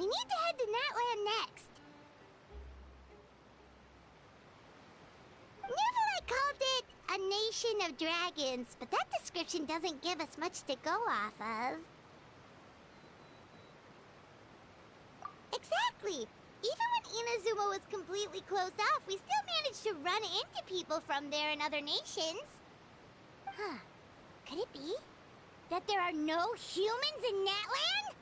We need to head to Natland next. Neverlight called it a nation of dragons, but that description doesn't give us much to go off of. Exactly! Even when Inazuma was completely closed off, we still managed to run into people from there in other nations. Huh. Could it be that there are no humans in Natland?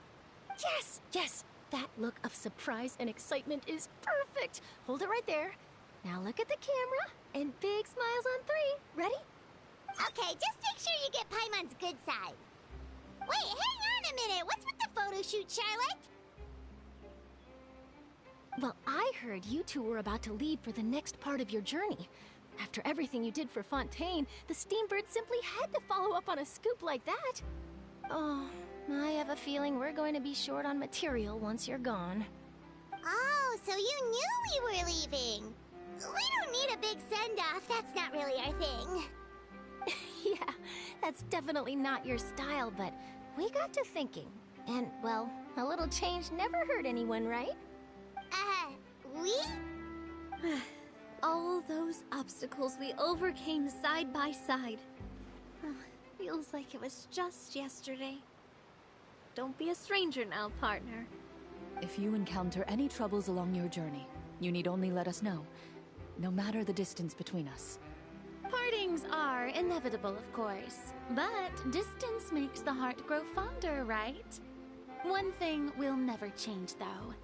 Yes, yes! That look of surprise and excitement is perfect! Hold it right there. Now look at the camera, and big smiles on 3. Ready? Okay, just make sure you get Paimon's good side. Wait, hang on a minute! What's with the photo shoot, Charlotte? Well, I heard you two were about to leave for the next part of your journey. After everything you did for Fontaine, the Steambird simply had to follow up on a scoop like that. Oh, I have a feeling we're going to be short on material once you're gone. Oh, so you knew we were leaving. We don't need a big send-off, that's not really our thing. Yeah, that's definitely not your style, but we got to thinking. And, well, a little change never hurt anyone, right? We? All those obstacles we overcame side by side. Feels like it was just yesterday. Don't be a stranger now, partner. If you encounter any troubles along your journey, you need only let us know, no matter the distance between us. Partings are inevitable, of course, but distance makes the heart grow fonder, right? One thing will never change, though.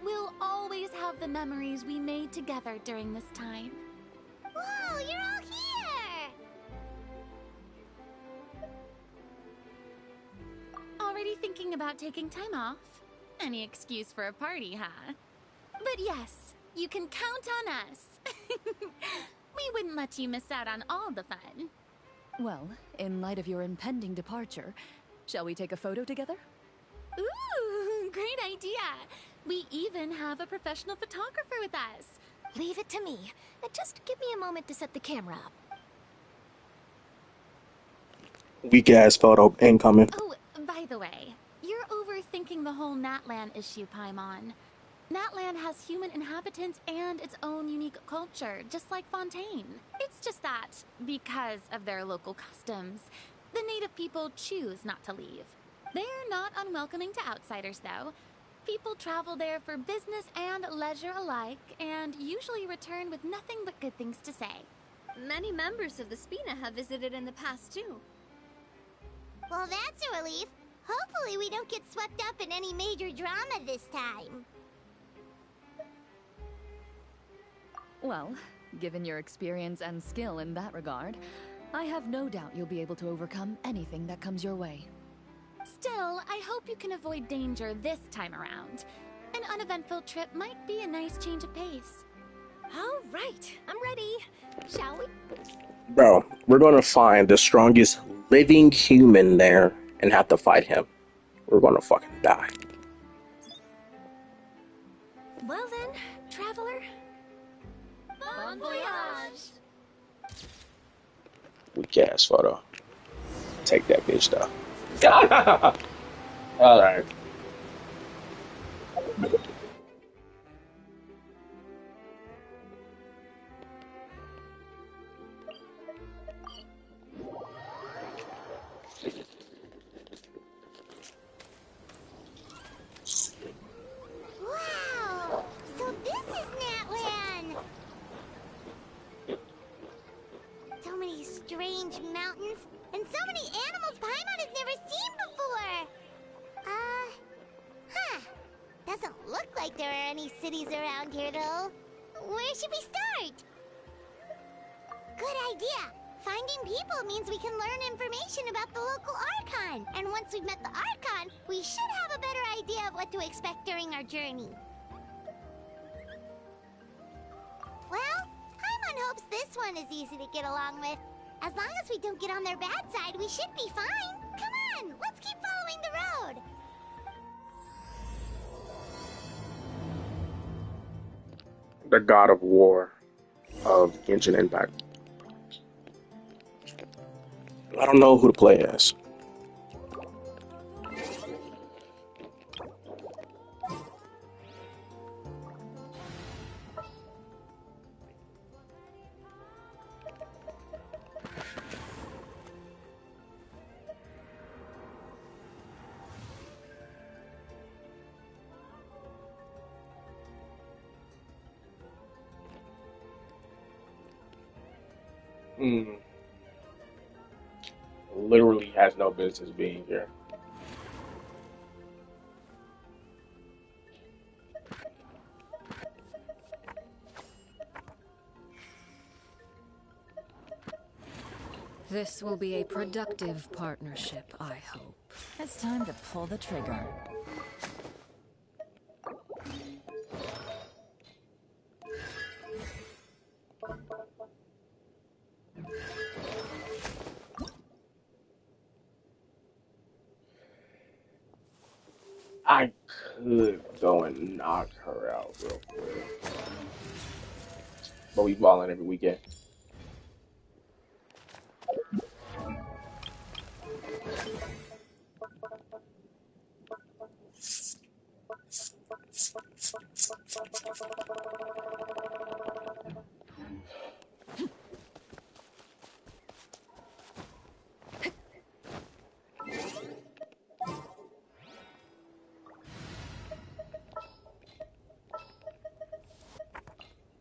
We'll always have the memories we made together during this time. Whoa, you're all here! Already thinking about taking time off? Any excuse for a party, huh? But yes, you can count on us. We wouldn't let you miss out on all the fun. Well, in light of your impending departure, shall we take a photo together? Ooh, great idea! We even have a professional photographer with us. Leave it to me. Just give me a moment to set the camera up. Weak ass photo incoming. Oh, by the way, you're overthinking the whole Natland issue, Paimon. Natland has human inhabitants and its own unique culture, just like Fontaine. It's just that, because of their local customs, the native people choose not to leave. They're not unwelcoming to outsiders, though. People travel there for business and leisure alike, and usually return with nothing but good things to say. Many members of the Spina have visited in the past, too. Well, that's a relief. Hopefully we don't get swept up in any major drama this time. Well, given your experience and skill in that regard, I have no doubt you'll be able to overcome anything that comes your way. Still, I hope you can avoid danger this time around. An uneventful trip might be a nice change of pace. All right, I'm ready. Shall we? Bro, we're gonna find the strongest living human there and have to fight him. We're gonna fucking die. Well then, traveler. Bon voyage! Weak ass photo. Take that bitch though. Alright. Wow! So this is Natland! So many strange mountains, and so many animals Paimon has never seen before! Doesn't look like there are any cities around here, though. Where should we start? Good idea! Finding people means we can learn information about the local Archon. And once we've met the Archon, we should have a better idea of what to expect during our journey. Well, Paimon hopes this one is easy to get along with. As long as we don't get on their bad side, we should be fine. Come on, let's keep following the road. The God of War of Genshin Impact. I don't know who to play as. Mm, literally has no business being here. This will be a productive partnership, I hope. It's time to pull the trigger. I could go and knock her out real quick, but we balling every weekend.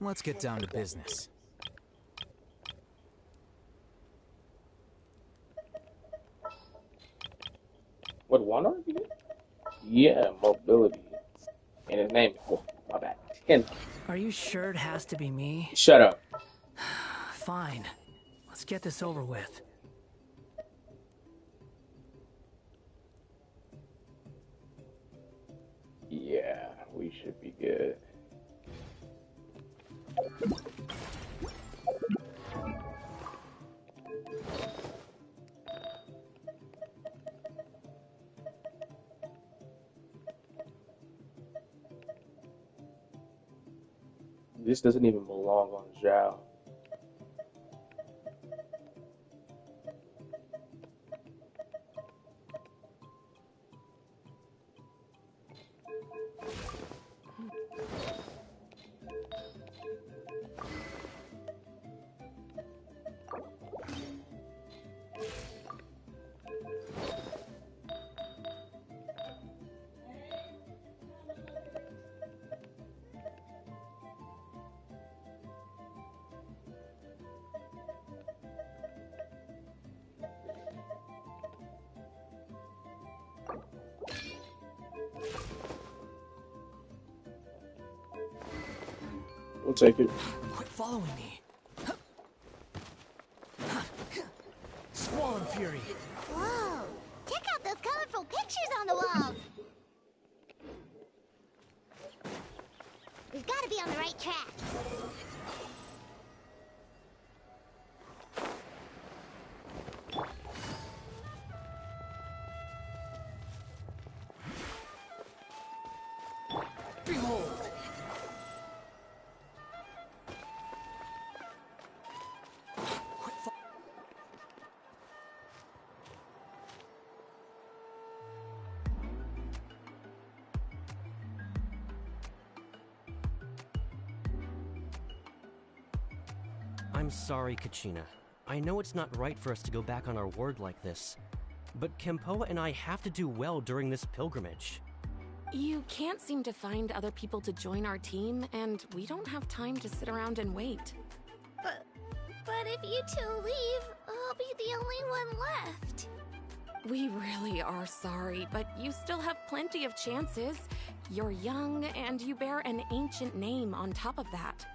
Let's get down to business. What one are you? Yeah, mobility. And his name. Oh, my bad. Ten. Are you sure it has to be me? Shut up. Fine. Let's get this over with. Yeah, we should be good. This doesn't even belong on Zhao. We'll take it. Quit following me. Squall and Fury. Whoa! Check out those colorful pictures on the walls! We've got to be on the right track. Behold! I'm sorry, Kachina. I know it's not right for us to go back on our word like this, but Kempoa and I have to do well during this pilgrimage. You can't seem to find other people to join our team, and we don't have time to sit around and wait. But if you two leave, I'll be the only one left. We really are sorry, but you still have plenty of chances. You're young, and you bear an ancient name on top of that.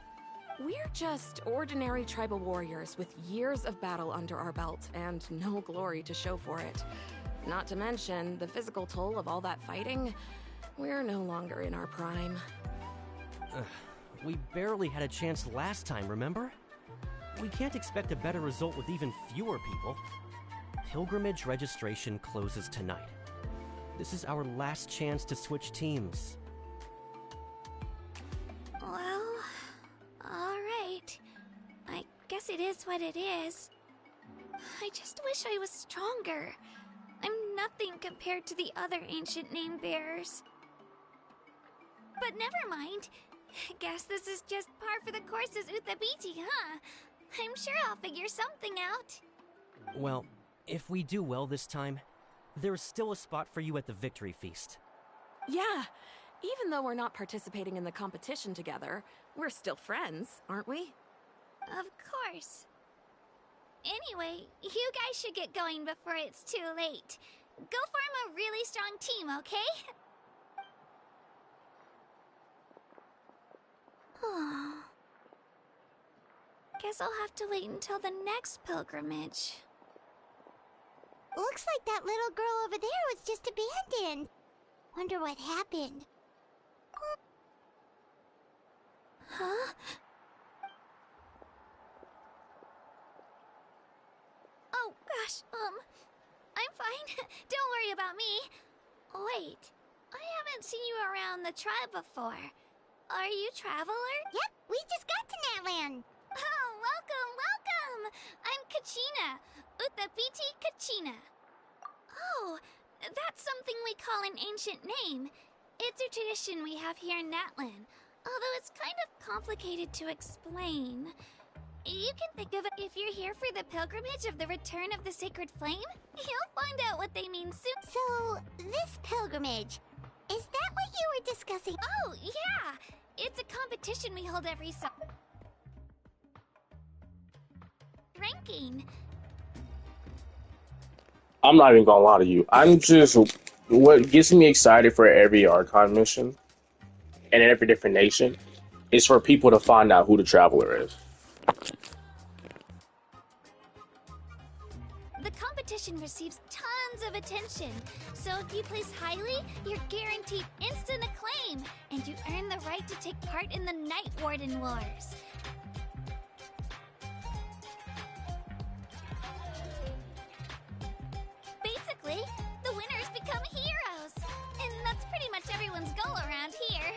We're just ordinary tribal warriors with years of battle under our belt and no glory to show for it. Not to mention the physical toll of all that fighting. We're no longer in our prime. We barely had a chance last time, remember? We can't expect a better result with even fewer people. Pilgrimage registration closes tonight. This is our last chance to switch teams. Well, alright. I guess it is what it is. I just wish I was stronger. I'm nothing compared to the other ancient name bearers. But never mind. Guess this is just par for the course as Uthabiti, huh? I'm sure I'll figure something out. Well, if we do well this time, there's still a spot for you at the victory feast. Yeah, even though we're not participating in the competition together, we're still friends, aren't we? Of course. Anyway, you guys should get going before it's too late. Go form a really strong team, okay? Guess I'll have to wait until the next pilgrimage. Looks like that little girl over there was just abandoned. Wonder what happened. Huh? Oh, gosh, I'm fine. Don't worry about me. Wait, I haven't seen you around the tribe before. Are you Traveler? Yep, we just got to Natland. Oh, welcome! I'm Kachina, Uthapiti Kachina. Oh, that's something we call an ancient name. It's a tradition we have here in Natland, although it's kind of complicated to explain. You can think of it if you're here for the pilgrimage of the return of the sacred flame. You'll find out what they mean soon. So, this pilgrimage, is that what you were discussing? Oh, yeah! It's a competition we hold every summer. Ranking. I'm not even gonna lie to you. What gets me excited for every Archon mission and in every different nation is for people to find out who the Traveler is. The competition receives tons of attention, so if you place highly, you're guaranteed instant acclaim, and you earn the right to take part in the Night Warden Wars. Basically, the winners become heroes, and that's pretty much everyone's goal around here.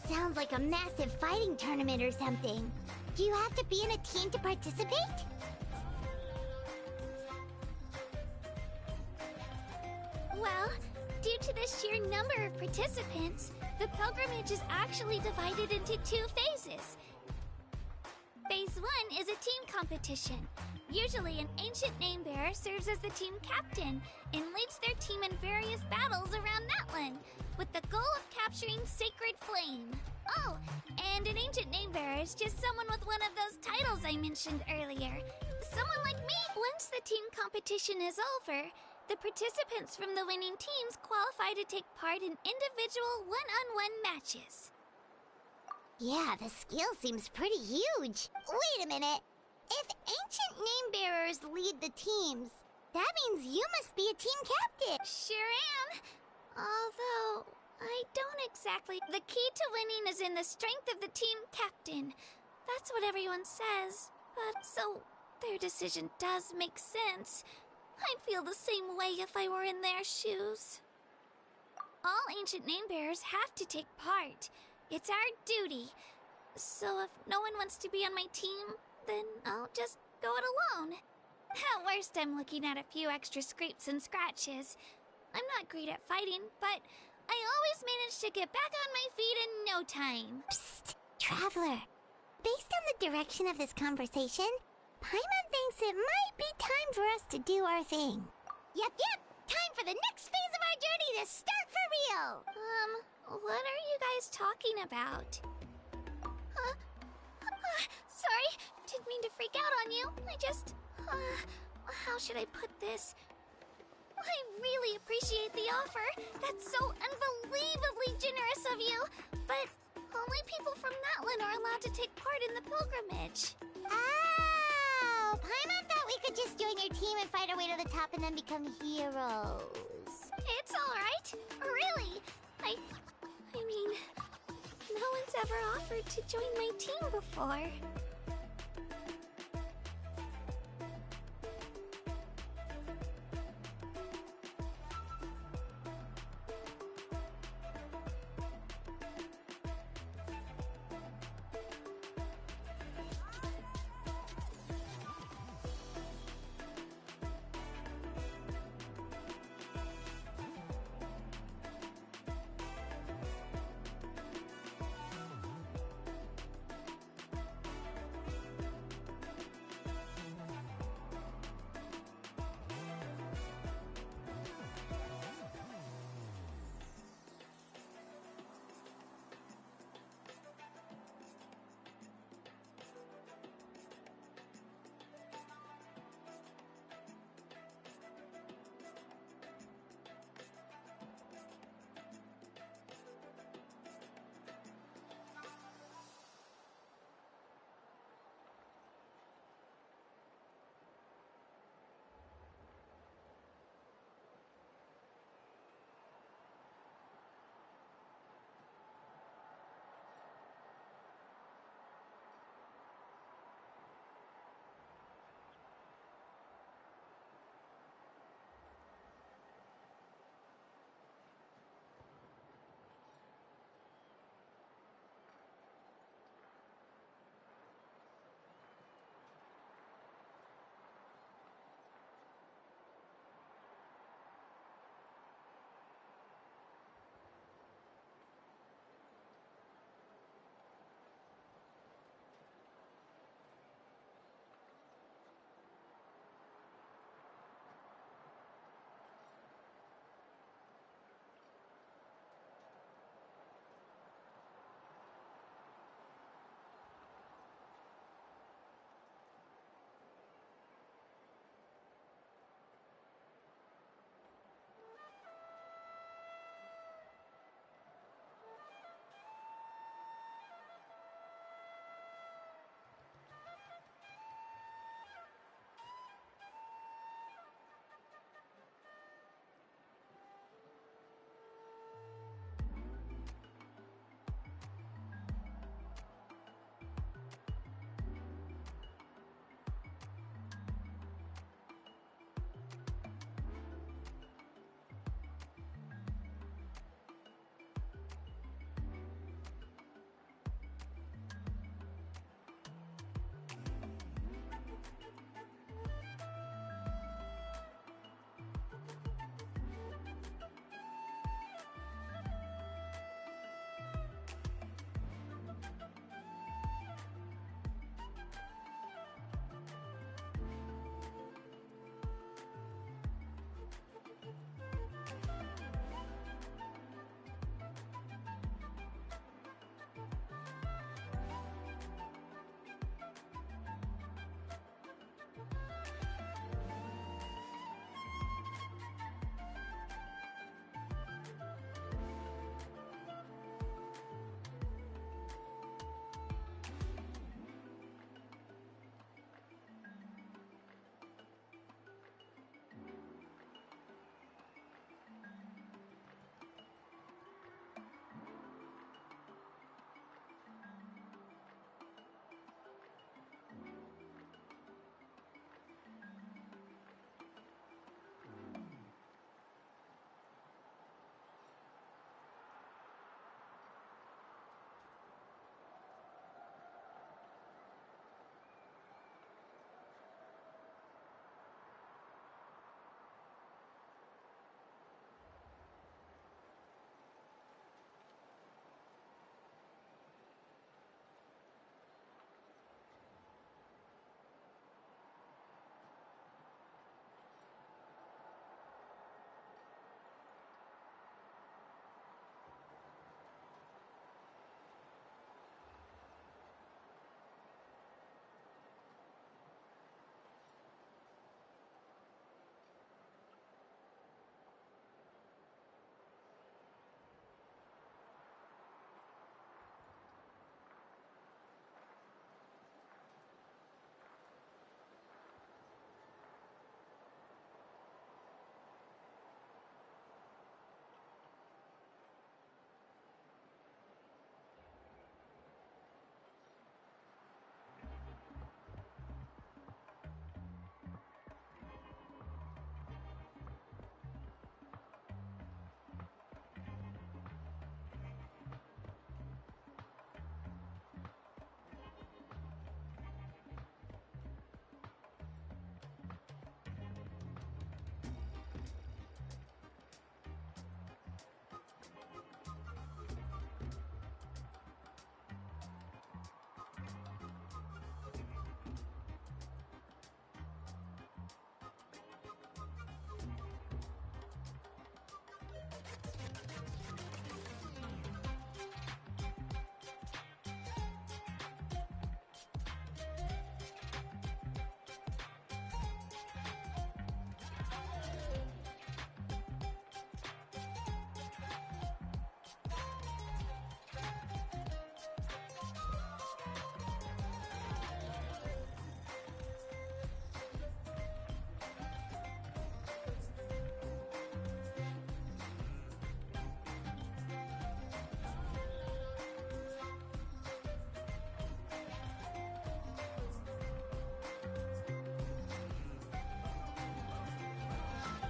Sounds like a massive fighting tournament or something. Do you have to be in a team to participate? Well, due to the sheer number of participants, the pilgrimage is actually divided into 2 phases. Phase 1 is a team competition. Usually, an ancient name-bearer serves as the team captain and leads their team in various battles around Natland, with the goal of capturing Sacred Flame. Oh, and an ancient name-bearer is just someone with one of those titles I mentioned earlier. Someone like me. Once the team competition is over, the participants from the winning teams qualify to take part in individual one-on-one matches. Yeah, the scale seems pretty huge. Wait a minute. If ancient name-bearers lead the teams, that means you must be a team captain. Sure am. Although, I don't exactly. The key to winning is in the strength of the team captain. That's what everyone says. But so, their decision does make sense. I'd feel the same way if I were in their shoes. All ancient name-bearers have to take part. It's our duty. So if no one wants to be on my team, then I'll just go it alone. At worst, I'm looking at a few extra scrapes and scratches. I'm not great at fighting, but I always manage to get back on my feet in no time. Psst, Traveler. Based on the direction of this conversation, Paimon thinks it might be time for us to do our thing. Yep. Time for the next phase of our journey to start for real. What are you guys talking about? Sorry, didn't mean to freak out on you. How should I put this? I really appreciate the offer. That's so unbelievably generous of you. But only people from Natland are allowed to take part in the pilgrimage. Oh, Paimon thought we could just join your team and fight our way to the top and then become heroes. It's alright. Really. I mean, no one's ever offered to join my team before.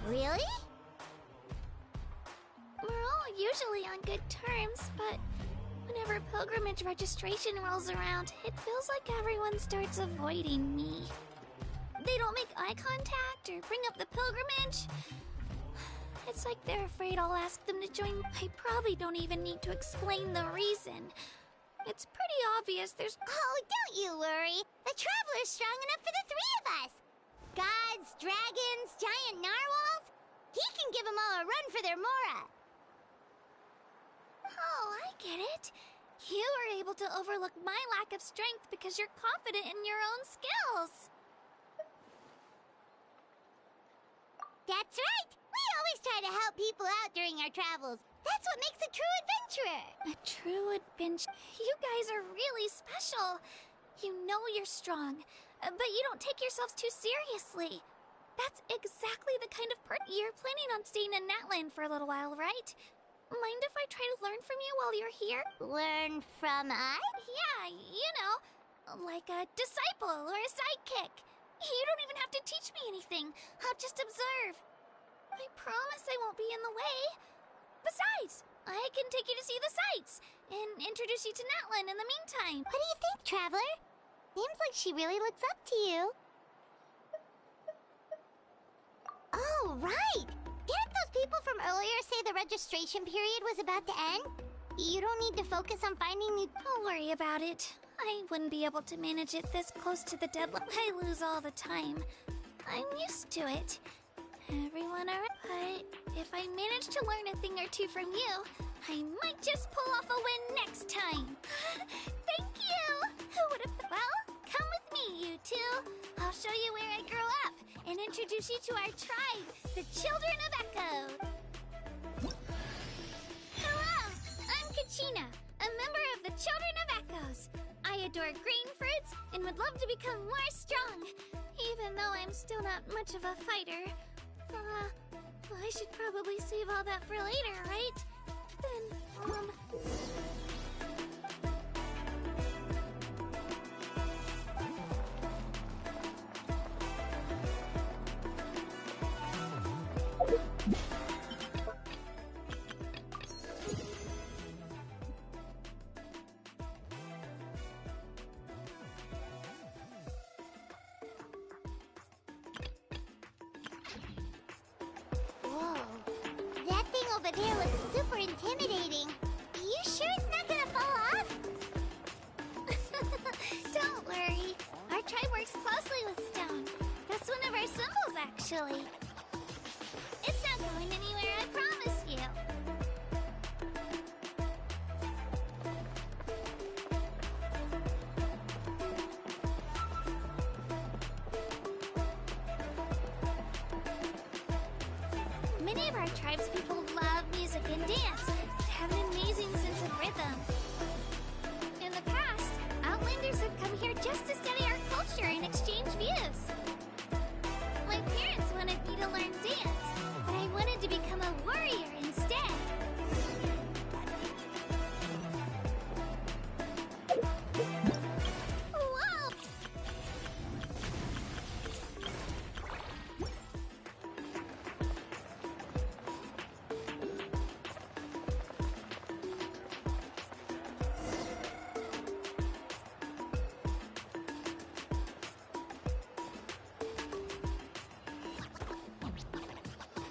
Really? We're all usually on good terms, but whenever pilgrimage registration rolls around, it feels like everyone starts avoiding me. They don't make eye contact or bring up the pilgrimage. It's like they're afraid I'll ask them to join. I probably don't even need to explain the reason. It's pretty obvious there's... Oh, don't you worry. The Traveler's strong enough for the three of us. Gods, dragons, giant narwhals. He can give them all a run for their Mora. Oh, I get it. You were able to overlook my lack of strength because you're confident in your own skills. That's right. We always try to help people out during our travels. That's what makes a true adventurer. A true adventure. You guys are really special. You know you're strong, but you don't take yourselves too seriously. That's exactly the kind of person you're planning on staying in Natland for a little while, right? Mind if I try to learn from you while you're here? Learn from us? Yeah, you know, like a disciple or a sidekick. You don't even have to teach me anything. I'll just observe. I promise I won't be in the way. Besides, I can take you to see the sights and introduce you to Natlan in the meantime. What do you think, Traveler? Seems like she really looks up to you. Oh, right! Didn't those people from earlier say the registration period was about to end? You don't need to focus on finding new... Don't worry about it. I wouldn't be able to manage it this close to the deadline. I lose all the time. I'm used to it. Everyone alright? But if I manage to learn a thing or two from you, I might just pull off a win next time. Thank you! Who would have... Well, come with me, you two. I'll show you where I grew up and introduce you to our tribe, the Children of Echo. Hello! I'm Kachina, a member of the Children of Echoes. I adore green fruits and would love to become more strong, even though I'm still not much of a fighter. I should probably save all that for later, right? Then, Whoa. That thing over there looks super intimidating. You sure it's not gonna fall off? don't worry. Our tribe works closely with stone. That's one of our symbols, actually. It's not going anywhere, I promise you. Many of our tribespeople love music and dance. They have an amazing sense of rhythm. In the past, Outlanders have come here just to study our culture and exchange views. My parents wanted me to learn dance, but I wanted to become a warrior instead. Whoa!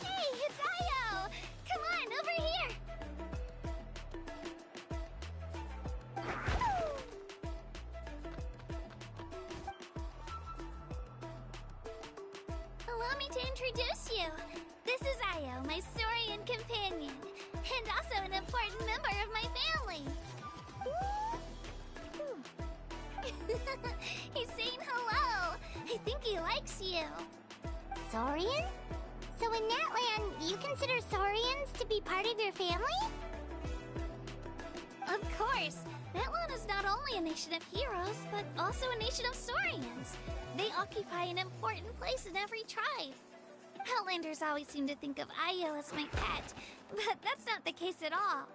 Hey, it's Io! Come on, over here! Allow me to introduce you. This is Io, my Saurian companion, and also an important member of my family. He's saying hello. I think he likes you. Saurian? So in Natland, you consider Saurians to be part of your family? Of course. Natlan is not only a nation of heroes, but also a nation of Saurians. They occupy an important place in every tribe. Outlanders always seem to think of Io as my pet, but that's not the case at all.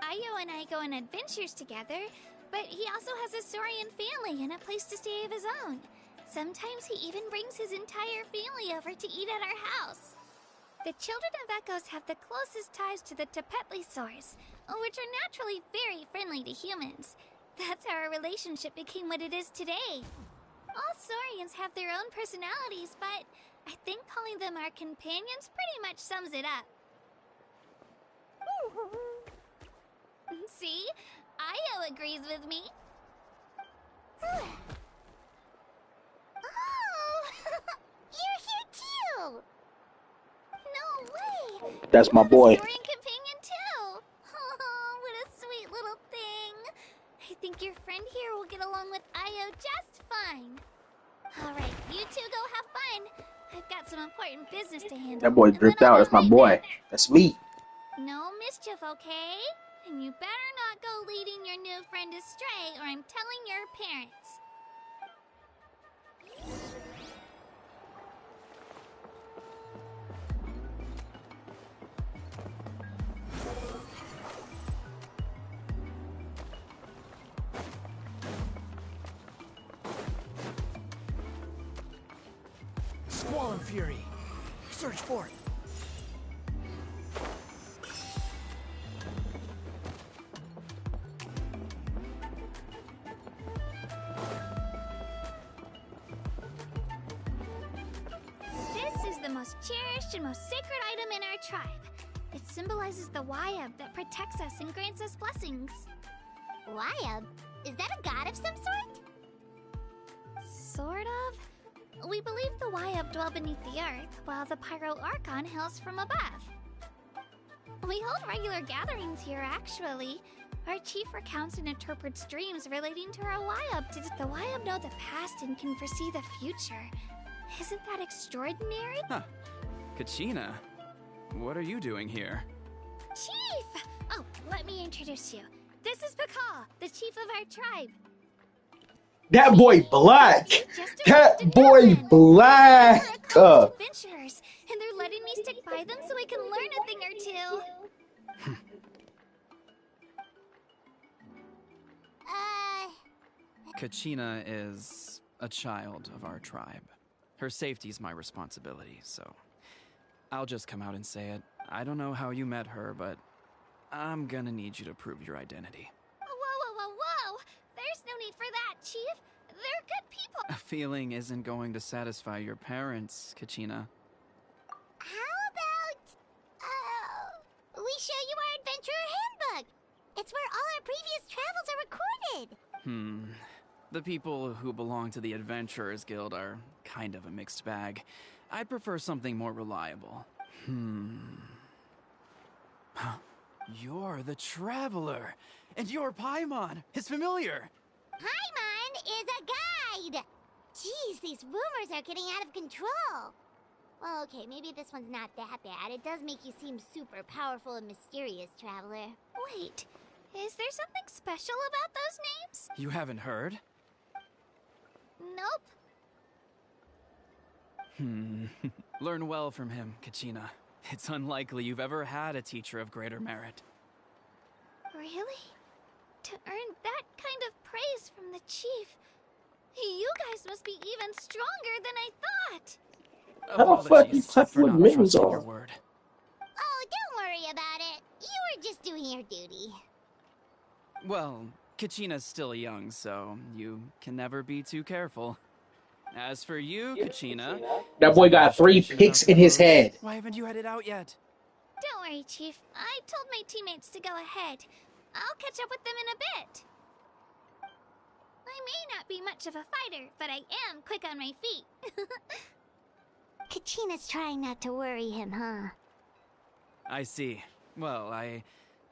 Io and I go on adventures together, but he also has a Saurian family and a place to stay of his own. Sometimes he even brings his entire family over to eat at our house. The children of Echoes have the closest ties to the Tepetli Source, which are naturally very friendly to humans. That's how our relationship became what it is today. All Saurians have their own personalities, but I think calling them our companions pretty much sums it up. See? Io agrees with me. Oh! You're here too! No way! That's You my have boy. a Saurian companion too! Oh, what a sweet little thing! I think your friend here will get along with Io just fine. Alright, you two go have fun. I've got some important business to handle. That boy and then dripped I'll out. be That's my right boy. back. That's me. No mischief, okay? And you better not go leading your new friend astray, or I'm telling your parents. Squall and Fury. Search for it. This is the most cherished and most sacred item in our tribe. It symbolizes the Wayab that protects us and grants us blessings. Wayab? Is that a god of some sort? Sort of. We believe the Wayab dwell beneath the earth, while the Pyro Archon hails from above. We hold regular gatherings here, actually. Our chief recounts and interprets dreams relating to our Wayab. The Wayab know the past and can foresee the future. Isn't that extraordinary? Huh. Kachina, what are you doing here? Chief! Oh, let me introduce you. This is Pakal, the chief of our tribe. That boy black. That boy black. Adventurers, and they're letting me stick by them so I can learn a thing or two. Kachina is a child of our tribe. Her safety's my responsibility, so I'll just come out and say it. I don't know how you met her, but I'm gonna need you to prove your identity. Whoa! There's no need for that, Chief. They're good people. A feeling isn't going to satisfy your parents, Kachina. How about, we show you our adventurer handbook? It's where all our previous travels are recorded. The people who belong to the Adventurers Guild are kind of a mixed bag. I'd prefer something more reliable. You're the Traveler, and you're Paimon, his familiar. Paimon is a guide! Jeez, these rumors are getting out of control. Well, okay, maybe this one's not that bad. It does make you seem super powerful and mysterious, Traveler. Wait, is there something special about those names? You haven't heard? Nope. Learn well from him, Kachina. It's unlikely you've ever had a teacher of greater merit. Really? To earn that kind of praise from the chief, you guys must be even stronger than I thought. How the fuck you clap for with not mittens trusting on? your word. Oh, don't worry about it. You were just doing your duty. Well, Kachina's still young, so you can never be too careful. As for you, Kachina... That boy got 3 picks in his head. Why haven't you headed out yet? Don't worry, Chief. I told my teammates to go ahead. I'll catch up with them in a bit. I may not be much of a fighter, but I am quick on my feet. Kachina's trying not to worry him, huh? I see. Well, I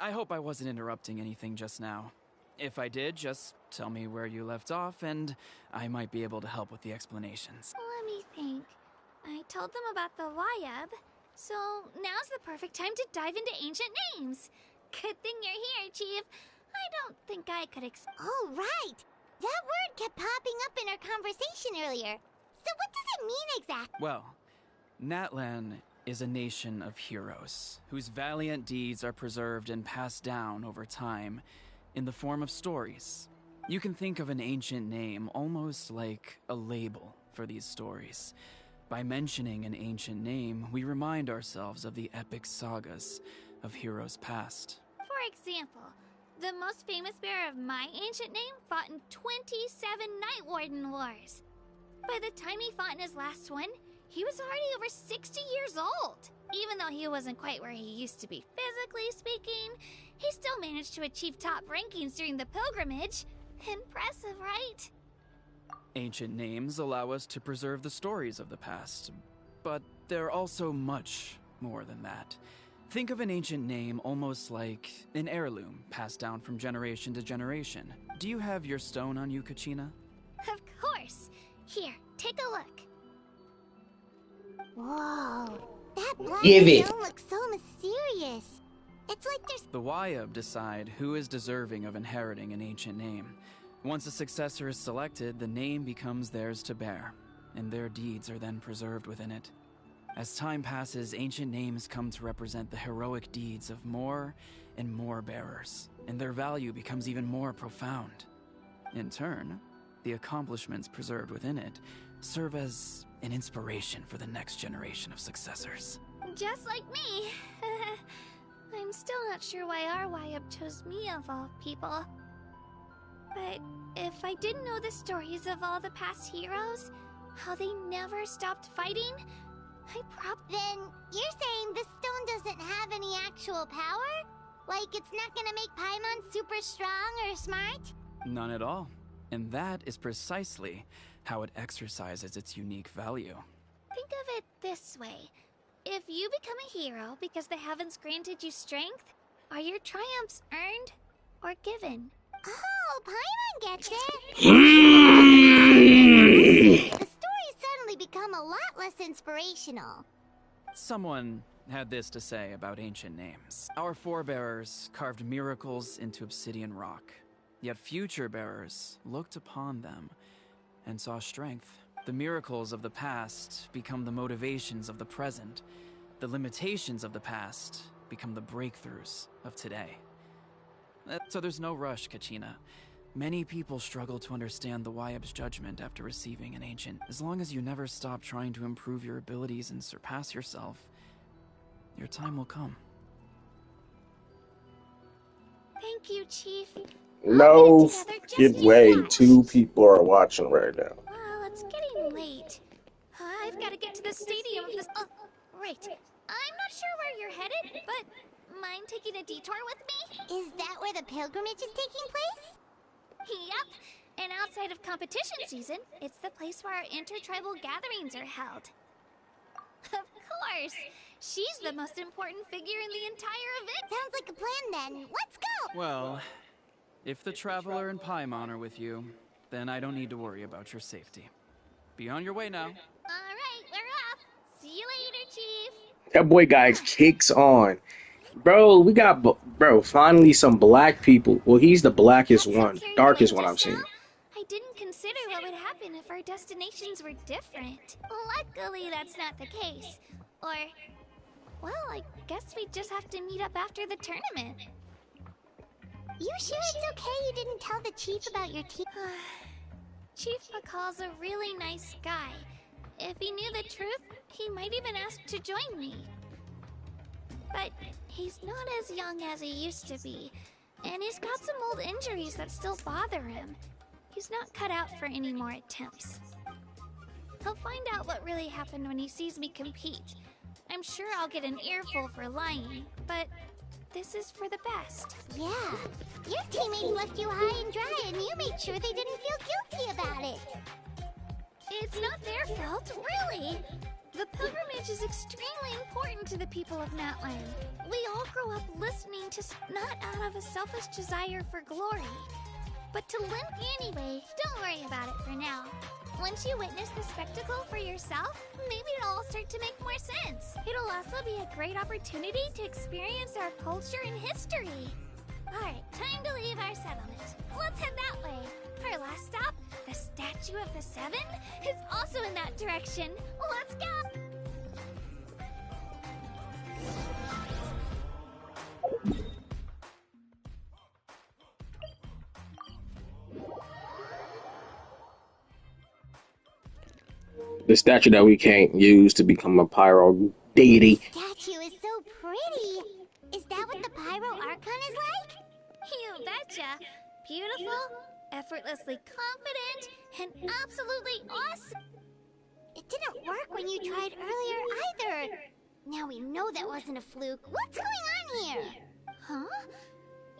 hope I wasn't interrupting anything just now. If I did, just tell me where you left off, and I might be able to help with the explanations. Let me think. I told them about the Wayab, so now's the perfect time to dive into ancient names. Good thing you're here, Chief. I don't think I could Oh, right! That word kept popping up in our conversation earlier. So what does it mean exactly? Well, Natlan is a nation of heroes, whose valiant deeds are preserved and passed down over time in the form of stories. You can think of an ancient name almost like a label for these stories. By mentioning an ancient name, we remind ourselves of the epic sagas of heroes past. For example, the most famous bearer of my ancient name fought in 27 Night Warden Wars. By the time he fought in his last one, he was already over 60 years old. Even though he wasn't quite where he used to be physically speaking, he still managed to achieve top rankings during the pilgrimage. Impressive, right? Ancient names allow us to preserve the stories of the past, but they're also much more than that. Think of an ancient name almost like an heirloom passed down from generation to generation. Do you have your stone on you, Kachina? Of course. Here, take a look. Whoa, that black Give it. stone looks so mysterious. It's like there's... The Wayab decide who is deserving of inheriting an ancient name. Once a successor is selected, the name becomes theirs to bear, and their deeds are then preserved within it. As time passes, ancient names come to represent the heroic deeds of more and more bearers, and their value becomes even more profound. In turn, the accomplishments preserved within it serve as an inspiration for the next generation of successors. Just like me. I'm still not sure why our Wayab chose me of all people. But if I didn't know the stories of all the past heroes, how they never stopped fighting, Then you're saying this stone doesn't have any actual power? Like it's not gonna make Paimon super strong or smart? None at all. And that is precisely how it exercises its unique value. think of it this way. If you become a hero because the heavens granted you strength, are your triumphs earned or given? Oh, Paimon gets it! The stories suddenly become a lot less inspirational. Someone had this to say about ancient names. Our forebears carved miracles into obsidian rock, yet future bearers looked upon them and saw strength. The miracles of the past become the motivations of the present. The limitations of the past become the breakthroughs of today. So there's no rush, Kachina. Many people struggle to understand the Wayab's judgment after receiving an ancient. As long as you never stop trying to improve your abilities and surpass yourself, your time will come. Thank you, Chief. No get way. Two people are watching right now. Well, it's getting late. I've got to get to the stadium of this... Oh, right. I'm not sure where you're headed, but mind taking a detour with me? Is that where the pilgrimage is taking place? Yep. And outside of competition season, it's the place where our intertribal gatherings are held. Of course. She's the most important figure in the entire event. Sounds like a plan then. Let's go! Well, if the Traveler and Paimon are with you, then I don't need to worry about your safety. Be on your way now. All right, we're off. See you later, Chief. That boy got kicks on. Bro, we got, finally some black people. Well, he's the blackest one, darkest one I've seen. I didn't consider what would happen if our destinations were different. Luckily, that's not the case. Or, well, I guess we just have to meet up after the tournament. You sure it's okay you didn't tell the chief about your team? Chief McCall's a really nice guy. If he knew the truth, he might even ask to join me. But he's not as young as he used to be, and he's got some old injuries that still bother him. He's not cut out for any more attempts. He'll find out what really happened when he sees me compete. I'm sure I'll get an earful for lying, but this is for the best. Yeah, your teammates left you high and dry and you made sure they didn't feel guilty about it. It's not their fault, really. The pilgrimage is extremely important to the people of Natland. We all grow up listening to not out of a selfish desire for glory, but to limp anyway. Don't worry about it for now. Once you witness the spectacle for yourself, maybe it'll all start to make more sense. It'll also be a great opportunity to experience our culture and history. Alright, time to leave our settlement. Let's head that way. Our last stop, the Statue of the Seven, is also in that direction. Let's go! The statue that we can't use to become a pyro deity. Statue is so pretty. Is that what the Pyro Archon is like? You betcha. Beautiful, effortlessly confident, and absolutely awesome. It didn't work when you tried earlier either. Now we know that wasn't a fluke. What's going on here? Huh?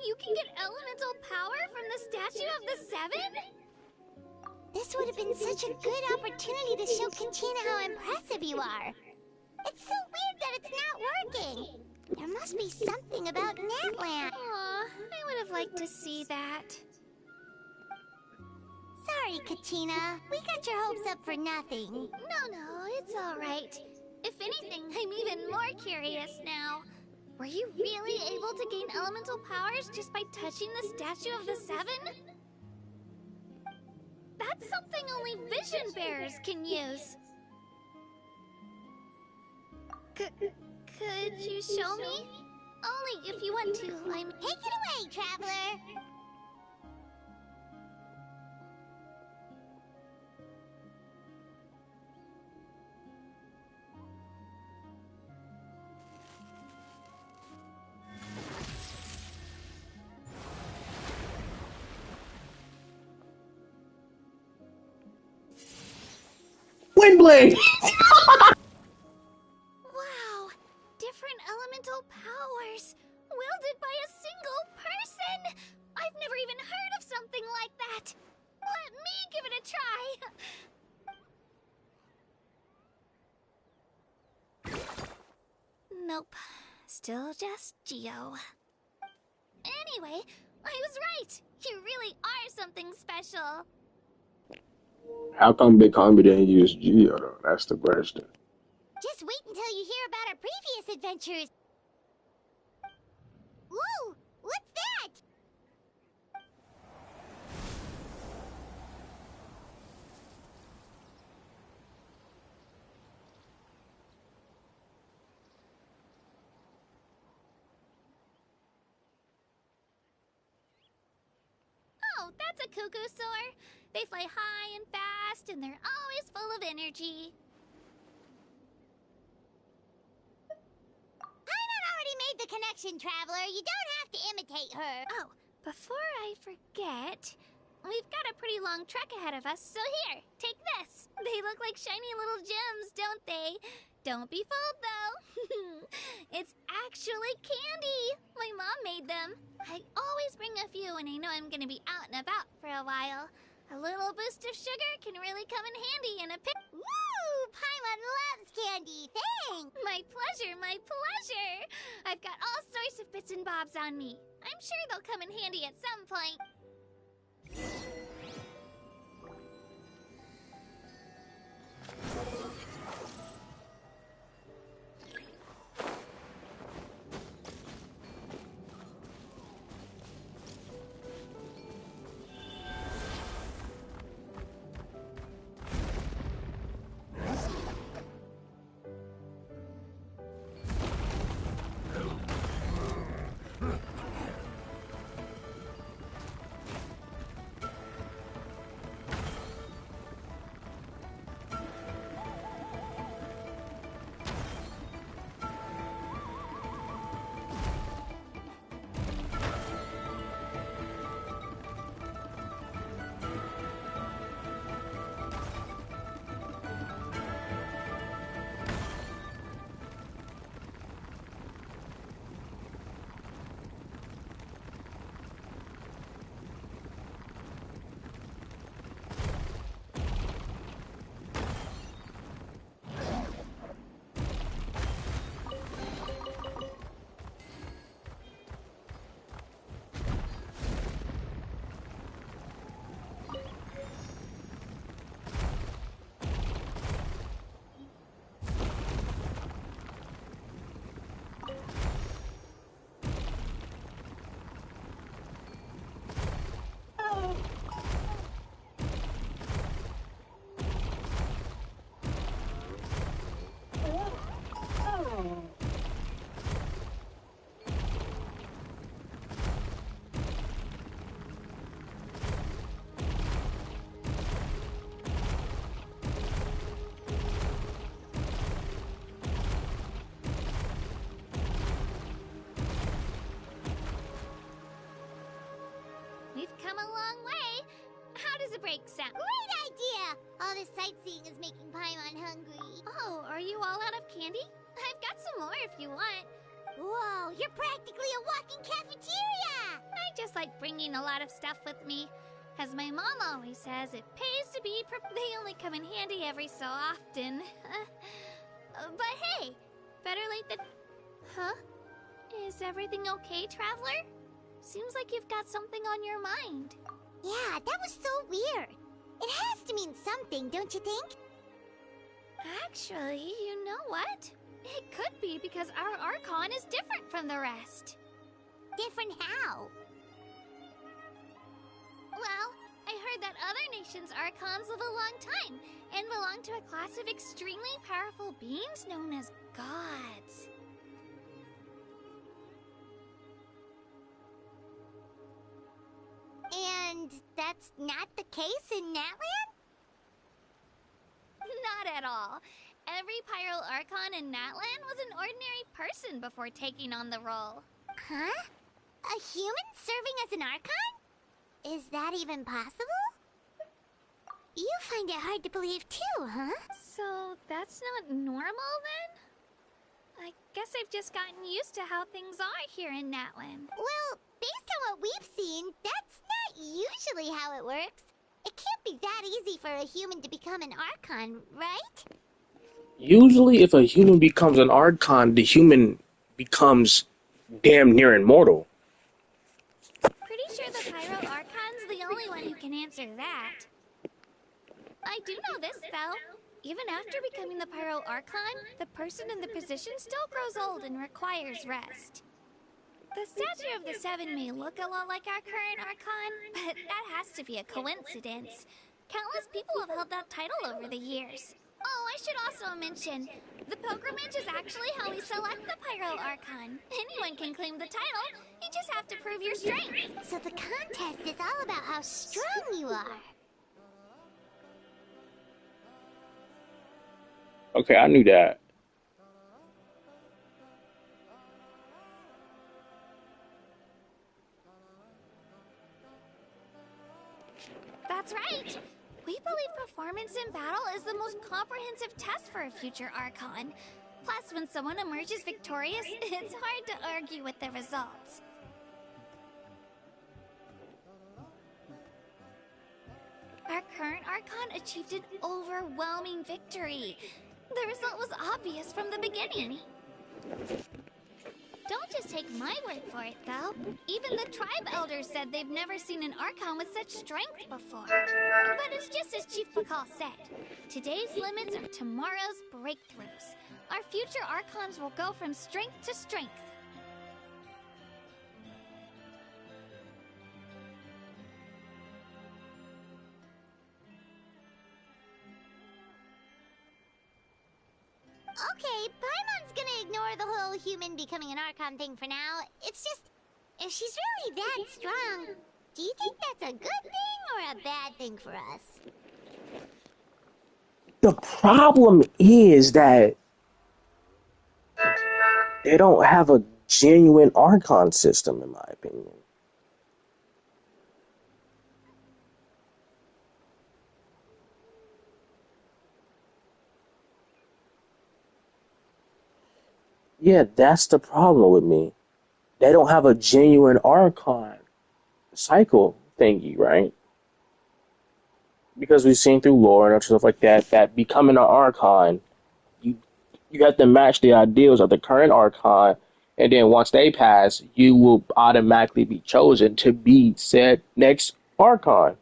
You can get elemental power from the Statue of the Seven? This would have been such a good opportunity to show Katina how impressive you are. It's so weird that it's not working. There must be something about Natland. Aw, I would have liked to see that. Sorry, Katina. We got your hopes up for nothing. No, it's alright. If anything, I'm even more curious now. Were you really able to gain elemental powers just by touching the Statue of the Seven? That's something only vision bearers can use. Could you show me? Only if you want to. Take it away, Traveler! Windblade! Wow! Different elemental powers! Wielded by a single person! I've never even heard of something like that! Let me give it a try! Nope. Still just Geo. Anyway, I was right! You really are something special! How come Big Homie didn't use Geo though? That's the question. Just wait until you hear about our previous adventures. Whoa! What's that? Oh, that's a cuckoo soar. They fly high and fast, and they're always full of energy. Paimon already made the connection, Traveler. You don't have to imitate her. Oh, before I forget, we've got a pretty long trek ahead of us, so here, take this. They look like shiny little gems, don't they? Don't be fooled, though. It's actually candy. My mom made them. I always bring a few when I know I'm gonna be out and about for a while. A little boost of sugar can really come in handy in a pick. Woo! Paimon loves candy. Thanks. My pleasure, my pleasure. I've got all sorts of bits and bobs on me. I'm sure they'll come in handy at some point. You're practically a walking cafeteria! I just like bringing a lot of stuff with me. As my mom always says, it pays to be they only come in handy every so often. But hey, better late than... Huh? Is everything okay, Traveler? Seems like you've got something on your mind. Yeah, that was so weird. It has to mean something, don't you think? Actually, you know what? It could be because our Archon is different from the rest. Different how? Well, I heard that other nations' Archons live a long time and belong to a class of extremely powerful beings known as gods. And that's not the case in Natland? Not at all. Every Pyro Archon in Natland was an ordinary person before taking on the role. Huh? A human serving as an Archon? Is that even possible? You find it hard to believe too, huh? So that's not normal then? I guess I've just gotten used to how things are here in Natland. Well, based on what we've seen, that's not usually how it works. It can't be that easy for a human to become an Archon, right? Usually, if a human becomes an Archon, the human becomes damn near immortal. Pretty sure the Pyro Archon's the only one who can answer that. I do know this, though. Even after becoming the Pyro Archon, the person in the position still grows old and requires rest. The statue of the Seven may look a lot like our current Archon, but that has to be a coincidence. Countless people have held that title over the years. Oh, I should also mention, the pilgrimage is actually how we select the Pyro Archon. Anyone can claim the title, you just have to prove your strength. So the contest is all about how strong you are. Okay, I knew that. That's right! We believe performance in battle is the most comprehensive test for a future Archon. Plus, when someone emerges victorious, it's hard to argue with the results. Our current Archon achieved an overwhelming victory. The result was obvious from the beginning. Don't just take my word for it, though. Even the tribe elders said they've never seen an Archon with such strength before. But it's just as Chief Pakal said. Today's limits are tomorrow's breakthroughs. Our future Archons will go from strength to strength. Okay, Paimon's gonna ignore the whole human becoming an Archon thing for now. It's just, if she's really that strong, do you think that's a good thing or a bad thing for us? The problem is that they don't have a genuine Archon system, in my opinion. Yeah, that's the problem with me. They don't have a genuine Archon cycle thingy, right? Because we've seen through lore and stuff like that, that becoming an Archon, you have to match the ideals of the current Archon, and then once they pass, you will automatically be chosen to be said next Archon.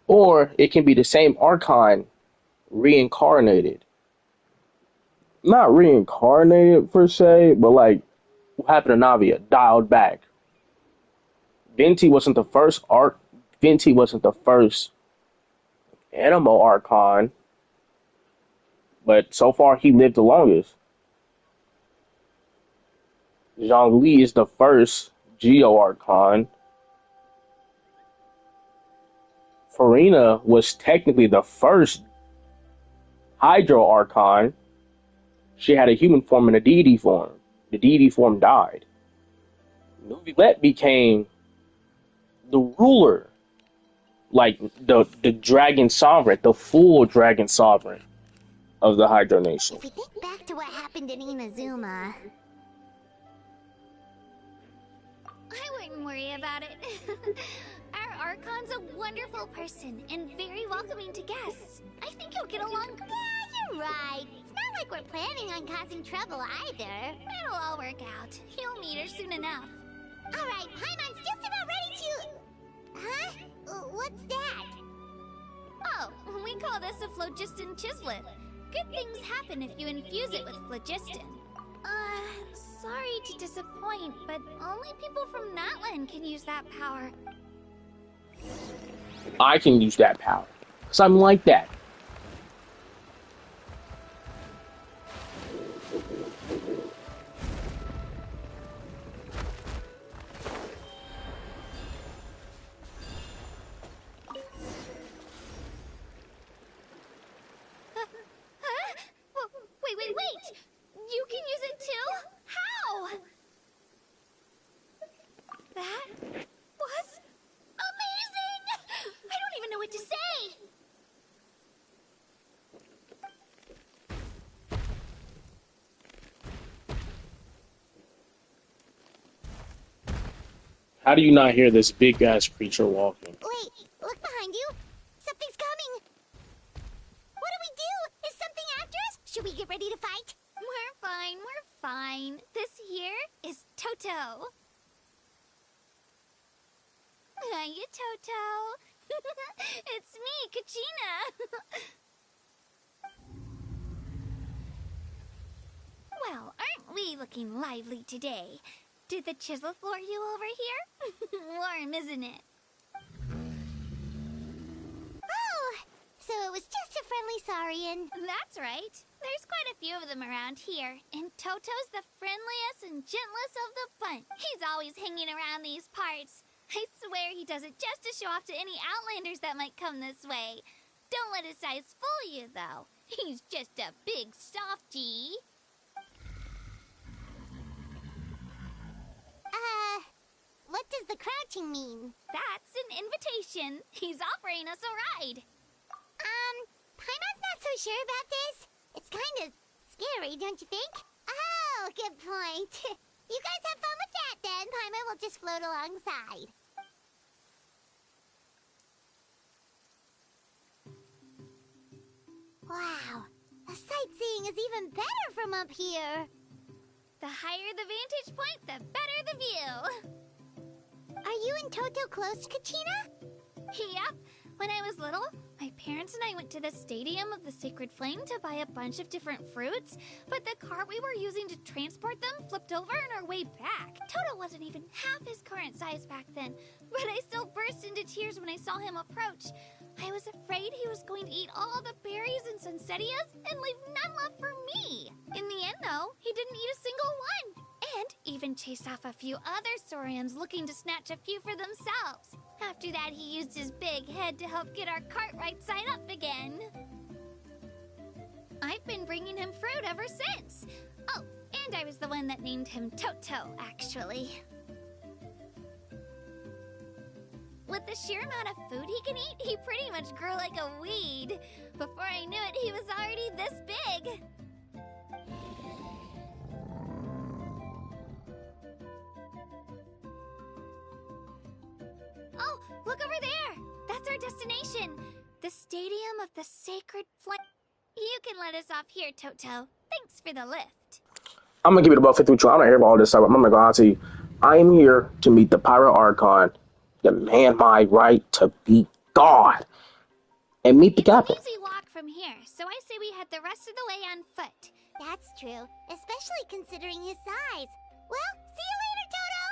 Or it can be the same Archon reincarnated. Not reincarnated per se, but like what happened to Navia, dialed back. Venti wasn't the first Animo Archon, but so far he lived the longest. Zhongli is the first Geo Archon. Farina was technically the first Hydro Archon. She had a human form and a deity form. The deity form died. Nuvilette became the ruler, like the dragon sovereign, the full dragon sovereign of the Hydro Nation. If we think back to what happened in Inazuma, wouldn't worry about it. Our Archon's a wonderful person and very welcoming to guests. I think you'll get along. Yeah, you're right. It's not like we're planning on causing trouble either. It'll all work out. You'll meet her soon enough. Alright, Paimon's just about ready to... Huh? What's that? Oh, we call this a phlogiston chislet. Good things happen if you infuse it with phlogiston. Sorry to disappoint, but only people from Natlan can use that power. I can use that power. Something like that. Wait! You can use it too? How? That was amazing! I don't even know what to say! How do you not hear this big ass creature walking? Wait, look behind you. Something's coming. What do we do? Is something after us? Should we get ready to fight? We're fine. This here is Toto. Hiya, Toto. It's me, Kachina. Well, aren't we looking lively today? Did the chisel floor you over here? Warm, isn't it? Oh, so it was just a friendly Saurian. That's right. There's quite a few of them around here, and Toto's the friendliest and gentlest of the bunch. He's always hanging around these parts. I swear he does it just to show off to any Outlanders that might come this way. Don't let his size fool you, though. He's just a big softie. What does the crouching mean? That's an invitation. He's offering us a ride. Paimon's not so sure about this. It's kind of scary, don't you think? Oh, good point. You guys have fun with that, then. Paimon will just float alongside. Wow, the sightseeing is even better from up here. The higher the vantage point, the better the view. Are you and Toto close, Kachina? Yep. When I was little, my parents and I went to the Stadium of the Sacred Flame to buy a bunch of different fruits, but the cart we were using to transport them flipped over on our way back. Toto wasn't even half his current size back then, but I still burst into tears when I saw him approach. I was afraid he was going to eat all the berries and sunsettias and leave none left for me. In the end, though, he didn't eat a single one. And even chased off a few other Saurians looking to snatch a few for themselves. After that, he used his big head to help get our cart right side up again. I've been bringing him fruit ever since. Oh, and I was the one that named him Toto, actually. With the sheer amount of food he can eat, he pretty much grew like a weed. Before I knew it, he was already this big. Oh, look over there! That's our destination! The Stadium of the Sacred Flame. You can let us off here, Toto. Thanks for the lift. I'm gonna give it about 50 with you. I don't hear about all this stuff. I'm gonna go out to you. I am here to meet the Pirate Archon, demand my right to be God, and meet the captain. It's an easy walk from here, so I say we head the rest of the way on foot. That's true, especially considering his size. Well, see you later, Toto!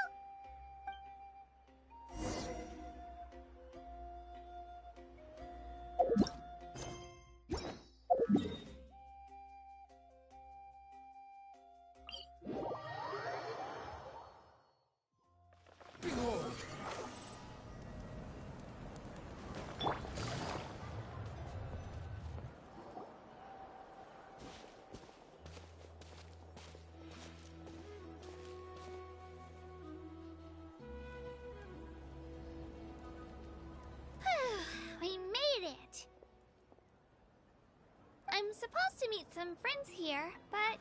We made it! I'm supposed to meet some friends here, but...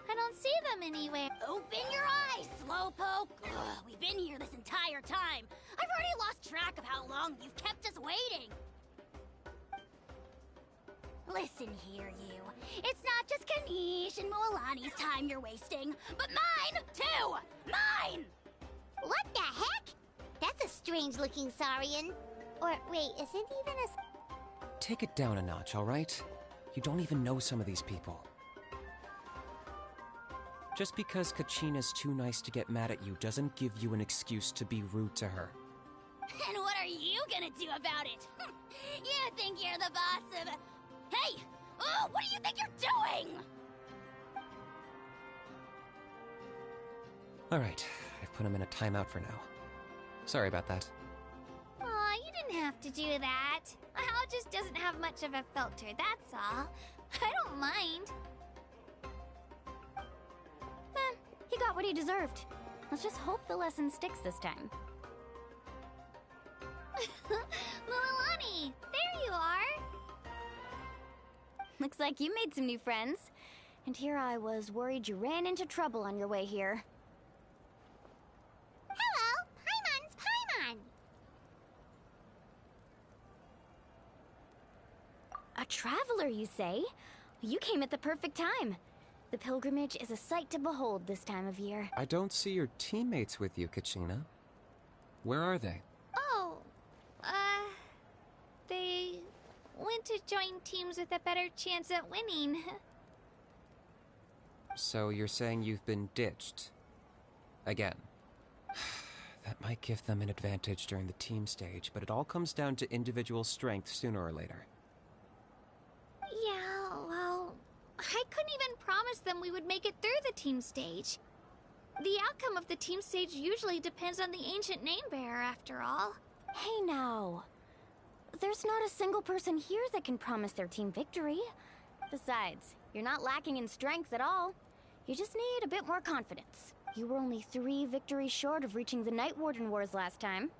I don't see them anywhere. Open your eyes, Slowpoke! Ugh, we've been here this entire time. I've already lost track of how long you've kept us waiting. Listen here, you. It's not just Kanish and Moalani's time you're wasting, but mine, too! Mine! What the heck? That's a strange-looking Saurian. Or, wait, is it even a... Take it down a notch, alright? You don't even know some of these people. Just because Kachina's too nice to get mad at you doesn't give you an excuse to be rude to her. And what are you gonna do about it? You think you're the boss of... Hey! Oh, what do you think you're doing? Alright, I've put him in a timeout for now. Sorry about that. Aw, you didn't have to do that. Hal just doesn't have much of a filter, that's all. I don't mind. He got what he deserved. Let's just hope the lesson sticks this time. Moalani, there you are. Looks like you made some new friends. And here I was worried you ran into trouble on your way here. Hello, Paimon's Paimon. A traveler, you say? You came at the perfect time. The pilgrimage is a sight to behold this time of year. I don't see your teammates with you, Kachina. Where are they? Oh, they went to join teams with a better chance at winning. So you're saying you've been ditched? Again. That might give them an advantage during the team stage, but it all comes down to individual strength sooner or later. Yeah, well, I couldn't even promise them we would make it through the team stage. The outcome of the team stage usually depends on the ancient name bearer, after all. Hey now. There's not a single person here that can promise their team victory. Besides, you're not lacking in strength at all. You just need a bit more confidence. You were only 3 victories short of reaching the Night Warden Wars last time.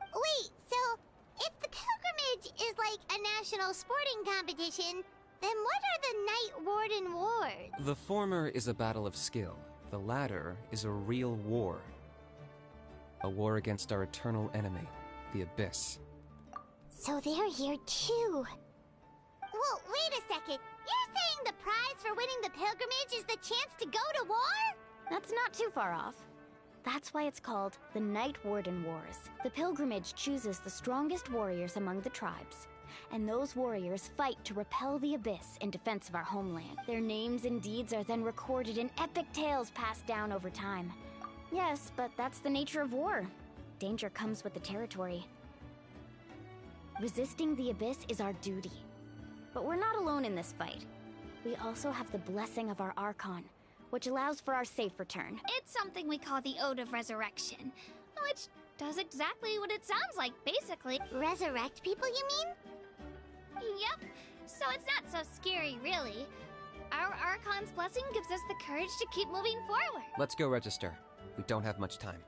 Wait, so if the pilgrimage is like a national sporting competition, then what are the Night Warden Wars? The former is a battle of skill. The latter is a real war. A war against our eternal enemy, the Abyss. So they're here too. Well, wait a second. You're saying the prize for winning the pilgrimage is the chance to go to war? That's not too far off. That's why it's called the Night Warden Wars. The pilgrimage chooses the strongest warriors among the tribes. And those warriors fight to repel the Abyss in defense of our homeland. Their names and deeds are then recorded in epic tales passed down over time. Yes, but that's the nature of war. Danger comes with the territory. Resisting the Abyss is our duty. But we're not alone in this fight. We also have the blessing of our Archon, which allows for our safe return. It's something we call the Ode of Resurrection, which does exactly what it sounds like, basically. Resurrect people, you mean? Yep, so it's not so scary, really. Our Archon's blessing gives us the courage to keep moving forward. Let's go register. We don't have much time.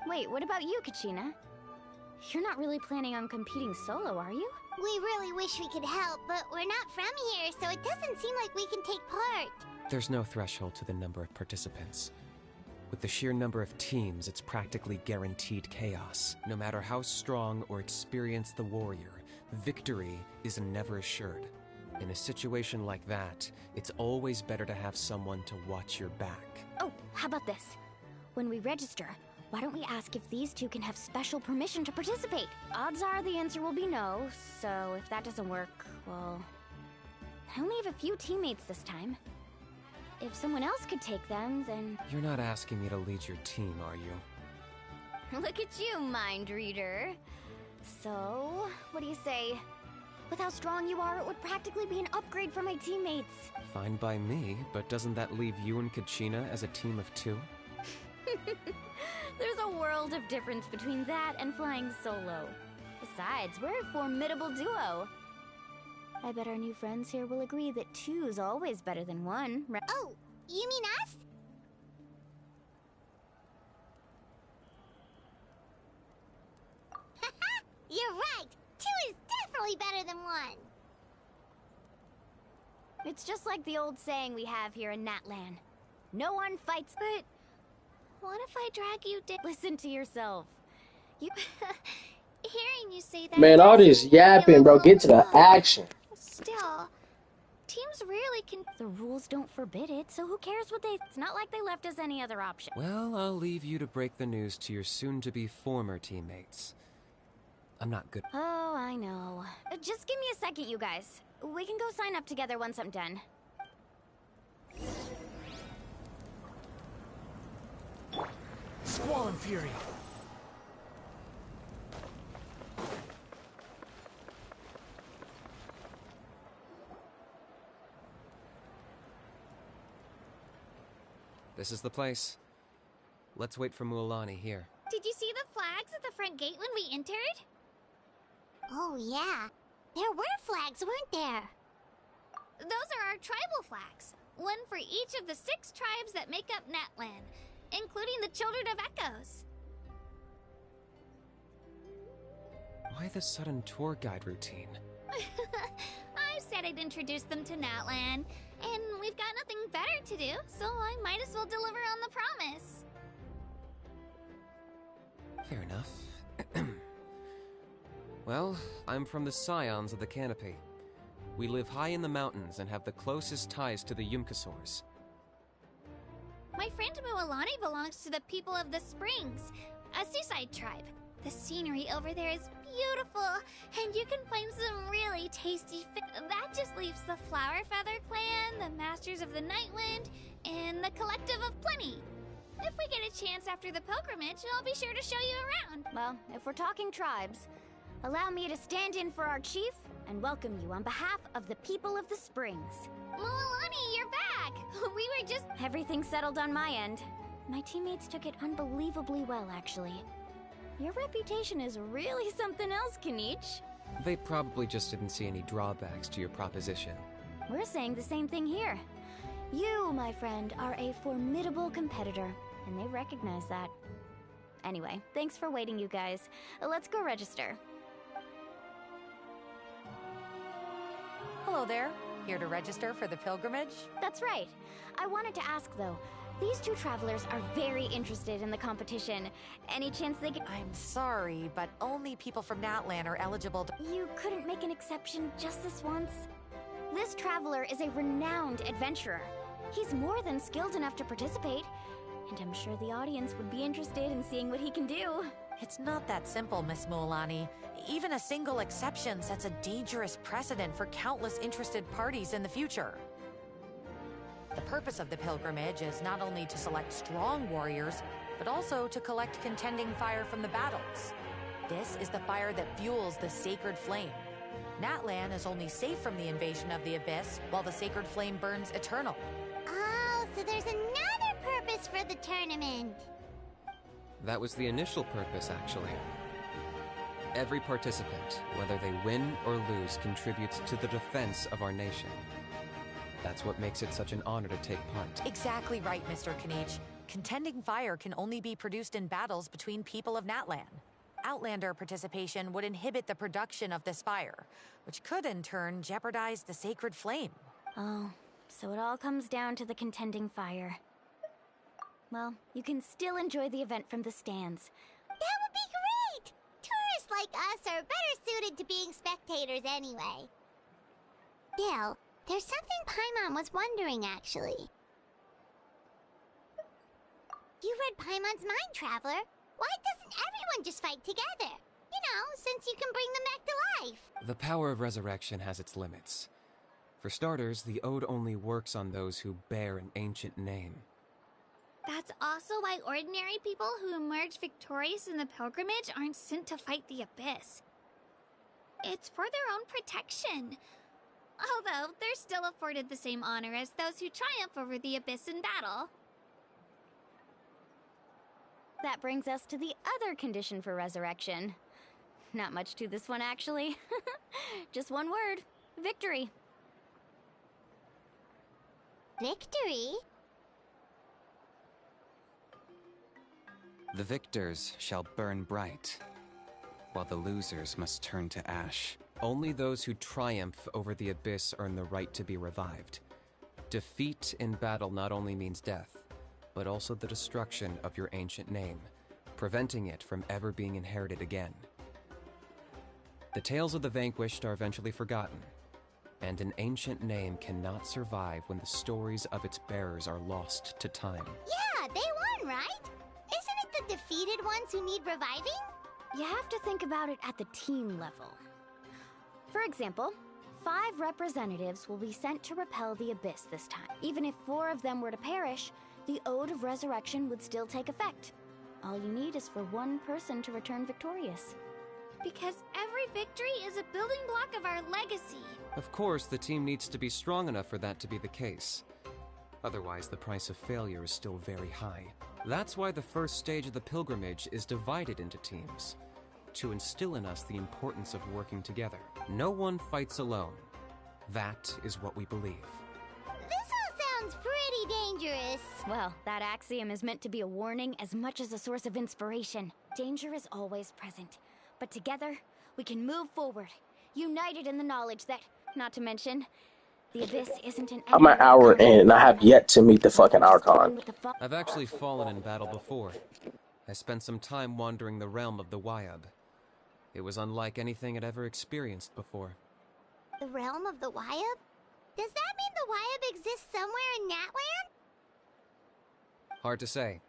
Wait, what about you, Kachina? You're not really planning on competing solo, are you? We really wish we could help, but we're not from here, so it doesn't seem like we can take part. There's no threshold to the number of participants. With the sheer number of teams, it's practically guaranteed chaos. No matter how strong or experienced the warrior, victory is never assured. In a situation like that, it's always better to have someone to watch your back. Oh, how about this? When we register, why don't we ask if these two can have special permission to participate? Odds are the answer will be no, so if that doesn't work, well... I only have a few teammates this time. If someone else could take them, then... You're not asking me to lead your team, are you? Look at you, mind reader. So, what do you say? With how strong you are, it would practically be an upgrade for my teammates. Fine by me, but doesn't that leave you and Kachina as a team of 2? There's a world of difference between that and flying solo. Besides, we're a formidable duo. I bet our new friends here will agree that 2's always better than 1, right? Oh, you mean us? You're right! 2 is definitely better than 1! It's just like the old saying we have here in Natlan. No one fights. But what if I drag you down? Listen to yourself. You... Hearing you say that... Man, all this yapping, bro. Get to the action. Still, teams rarely can... The rules don't forbid it, so who cares what they... It's not like they left us any other option. Well, I'll leave you to break the news to your soon-to-be former teammates. I'm not good. Oh, I know. Just give me a second, you guys. We can go sign up together once I'm done. Squall and Fury. This is the place. Let's wait for Mualani here. Did you see the flags at the front gate when we entered? Oh, yeah. There were flags, weren't there? Those are our tribal flags. One for each of the 6 tribes that make up Natlan, including the Children of Echoes. Why the sudden tour guide routine? I said I'd introduce them to Natlan, and we've got nothing better to do, so I might as well deliver on the promise. Fair enough. Well, I'm from the Scions of the Canopy. We live high in the mountains and have the closest ties to the Yumkasaurs. My friend Mualani belongs to the people of the Springs, a seaside tribe. The scenery over there is beautiful, and you can find some really tasty that just leaves the Flower Feather Clan, the Masters of the Nightwind, and the Collective of Plenty. If we get a chance after the pilgrimage, I'll be sure to show you around. Well, if we're talking tribes, allow me to stand in for our chief and welcome you on behalf of the people of the Springs. Mualani, you're back! We were just... Everything settled on my end. My teammates took it unbelievably well, actually. Your reputation is really something else, Kanich. They probably just didn't see any drawbacks to your proposition. We're saying the same thing here. You, my friend, are a formidable competitor, and they recognize that. Anyway, thanks for waiting, you guys. Let's go register. Hello there. Here to register for the pilgrimage? That's right. I wanted to ask, though. These 2 travelers are very interested in the competition. Any chance they could... I'm sorry, but only people from Natlan are eligible to... You couldn't make an exception just this once? This traveler is a renowned adventurer. He's more than skilled enough to participate, and I'm sure the audience would be interested in seeing what he can do. It's not that simple, Miss Mualani. Even a single exception sets a dangerous precedent for countless interested parties in the future. The purpose of the pilgrimage is not only to select strong warriors, but also to collect contending fire from the battles. This is the fire that fuels the sacred flame. Natlan is only safe from the invasion of the Abyss, while the sacred flame burns eternal. Oh, so there's another purpose for the tournament. That was the initial purpose, actually. Every participant, whether they win or lose, contributes to the defense of our nation. That's what makes it such an honor to take part. Exactly right, Mr. Kanich. Contending fire can only be produced in battles between people of Natlan. Outlander participation would inhibit the production of this fire, which could in turn jeopardize the sacred flame. Oh, so it all comes down to the contending fire. Well, you can still enjoy the event from the stands. That would be great! Tourists like us are better suited to being spectators anyway. Dill, there's something Paimon was wondering, actually. You read Paimon's mind, Traveler. Why doesn't everyone just fight together? You know, since you can bring them back to life. The power of resurrection has its limits. For starters, the Ode only works on those who bear an ancient name. That's also why ordinary people who emerge victorious in the pilgrimage aren't sent to fight the Abyss. It's for their own protection. Although, they're still afforded the same honor as those who triumph over the Abyss in battle. That brings us to the other condition for resurrection. Not much to this one, actually. Just one word. Victory. Victory? The victors shall burn bright, while the losers must turn to ash. Only those who triumph over the abyss earn the right to be revived. Defeat in battle not only means death, but also the destruction of your ancient name, preventing it from ever being inherited again. The tales of the vanquished are eventually forgotten, and an ancient name cannot survive when the stories of its bearers are lost to time. Yeah, they won, right? Isn't it the defeated ones who need reviving? You have to think about it at the team level. For example, 5 representatives will be sent to repel the abyss this time. Even if 4 of them were to perish, the Ode of Resurrection would still take effect. All you need is for 1 person to return victorious. Because every victory is a building block of our legacy. Of course, the team needs to be strong enough for that to be the case. Otherwise, the price of failure is still very high. That's why the first stage of the pilgrimage is divided into teams, to instill in us the importance of working together. No one fights alone. That is what we believe. This all sounds pretty dangerous. Well, that axiom is meant to be a warning as much as a source of inspiration. Danger is always present, but together, we can move forward, united in the knowledge that, not to mention, the abyss isn't an I'm an hour in and I have yet to meet the fucking Archon. I've actually fallen in battle before. I spent some time wandering the realm of the Wyab. It was unlike anything I'd ever experienced before. The realm of the Wyab? Does that mean the Wyab exists somewhere in Natland? Hard to say.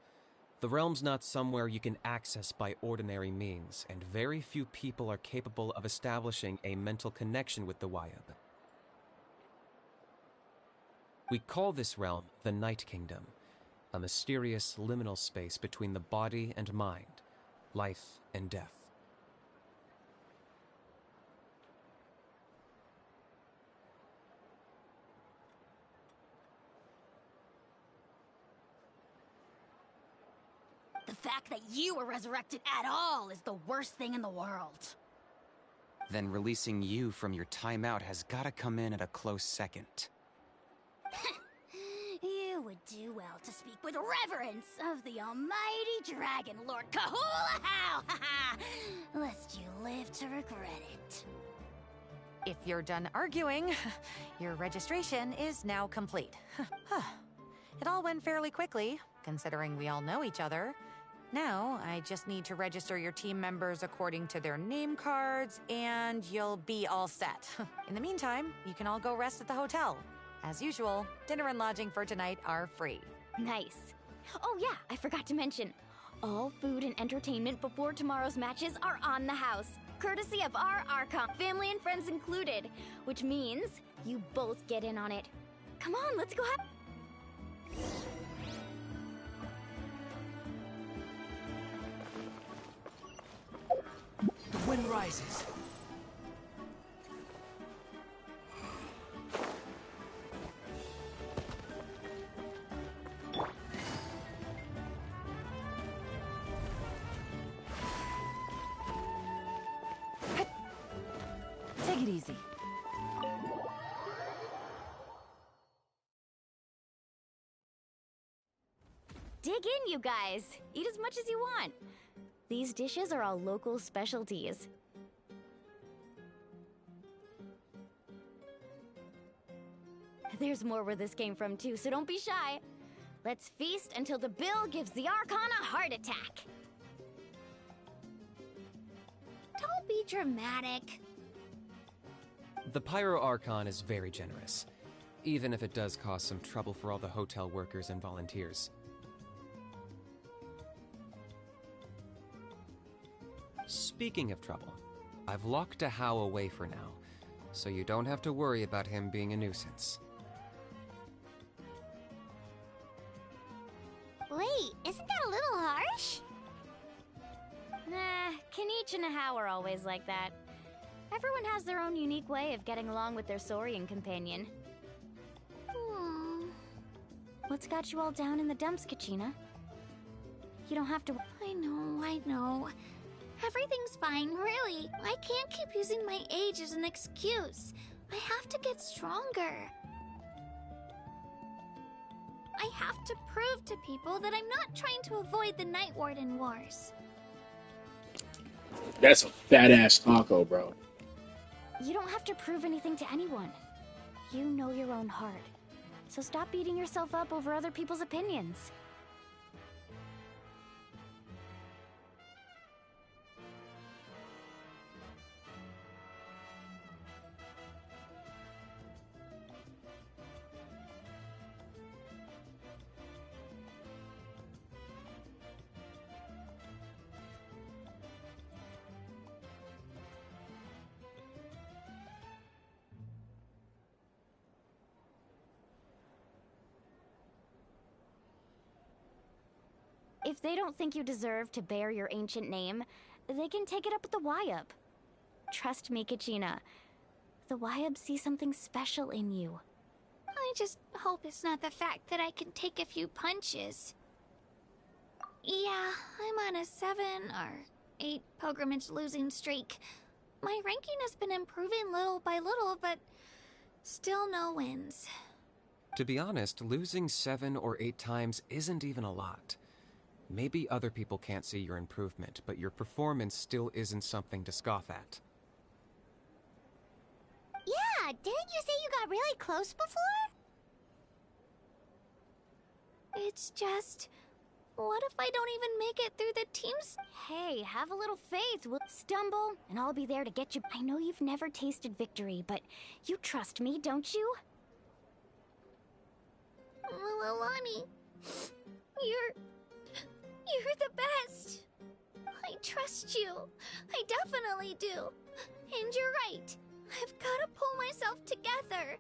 The realm's not somewhere you can access by ordinary means, and very few people are capable of establishing a mental connection with the Wyab. We call this realm the Night Kingdom, a mysterious liminal space between the body and mind, life and death. The fact that you were resurrected at all is the worst thing in the world. Then releasing you from your timeout has gotta come in at a close second. You would do well to speak with reverence of the almighty Dragon Lord Kahula-How! Lest you live to regret it. If you're done arguing, your registration is now complete. It all went fairly quickly, considering we all know each other. Now, I just need to register your team members according to their name cards, and you'll be all set. In the meantime, you can all go rest at the hotel. As usual, dinner and lodging for tonight are free. Nice. Oh yeah, I forgot to mention. All food and entertainment before tomorrow's matches are on the house, courtesy of our Archon, family and friends included, which means you both get in on it. Come on, let's go have... The wind rises. Take it easy. Dig in, you guys. Eat as much as you want. These dishes are all local specialties. There's more where this came from too, so don't be shy. Let's feast until the bill gives the Archon a heart attack. Don't be dramatic. The Pyro Archon is very generous, even if it does cause some trouble for all the hotel workers and volunteers. Speaking of trouble, I've locked a How away for now, so you don't have to worry about him being a nuisance. Wait, isn't that a little harsh? Nah, Kinich and Ahau are always like that. Everyone has their own unique way of getting along with their Saurian companion. What's got you all down in the dumps, Kachina? You don't have to... I know. Everything's fine, really. I can't keep using my age as an excuse. I have to get stronger. I have to prove to people that I'm not trying to avoid the Night Warden Wars. That's a fat ass taco, bro. You don't have to prove anything to anyone. You know your own heart. So stop beating yourself up over other people's opinions. If they don't think you deserve to bear your ancient name, they can take it up with the Wyub. Trust me, Kachina. The Wyub see something special in you. I just hope it's not the fact that I can take a few punches. Yeah, I'm on a 7 or 8 pilgrimage losing streak. My ranking has been improving little by little, but still no wins. To be honest, losing 7 or 8 times isn't even a lot. Maybe other people can't see your improvement, but your performance still isn't something to scoff at. Yeah, didn't you say you got really close before? It's just... what if I don't even make it through the teams? Hey, have a little faith. We'll stumble, and I'll be there to get you. I know you've never tasted victory, but you trust me, don't you? Milani, you're the best. I trust you. I definitely do. And you're right. I've got to pull myself together.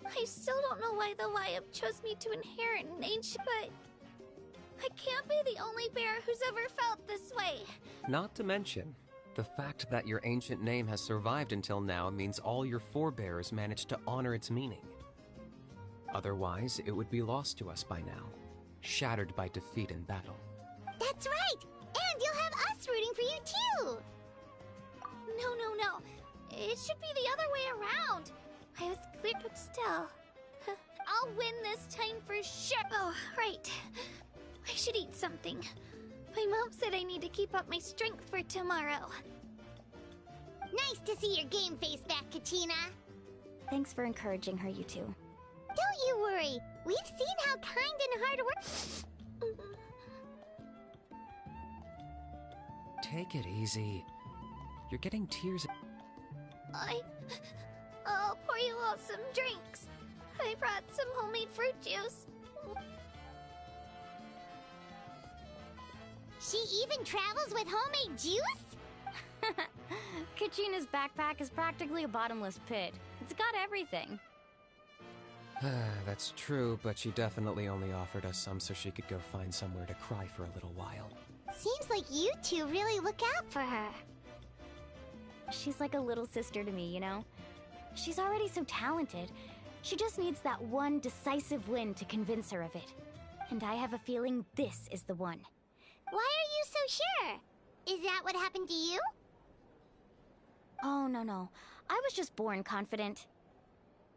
I still don't know why the Wyub chose me to inherit an ancient, but I can't be the only bear who's ever felt this way. Not to mention, the fact that your ancient name has survived until now means all your forebears managed to honor its meaning. Otherwise, it would be lost to us by now, shattered by defeat in battle. That's right! And you'll have us rooting for you too! No. It should be the other way around. I was clear, but still. I'll win this time for sure. Oh, right. I should eat something. My mom said I need to keep up my strength for tomorrow. Nice to see your game face back, Kachina. Thanks for encouraging her, you two. Don't you worry. We've seen how kind and hard work... Take it easy. You're getting tears. I'll pour you all some drinks. I brought some homemade fruit juice. She even travels with homemade juice? Kachina's backpack is practically a bottomless pit. It's got everything. That's true, but she definitely only offered us some so she could go find somewhere to cry for a little while. Seems like you two really look out for her. She's like a little sister to me, you know? She's already so talented. She just needs that one decisive win to convince her of it. And I have a feeling this is the one. Why are you so sure? Is that what happened to you? Oh, no. I was just born confident.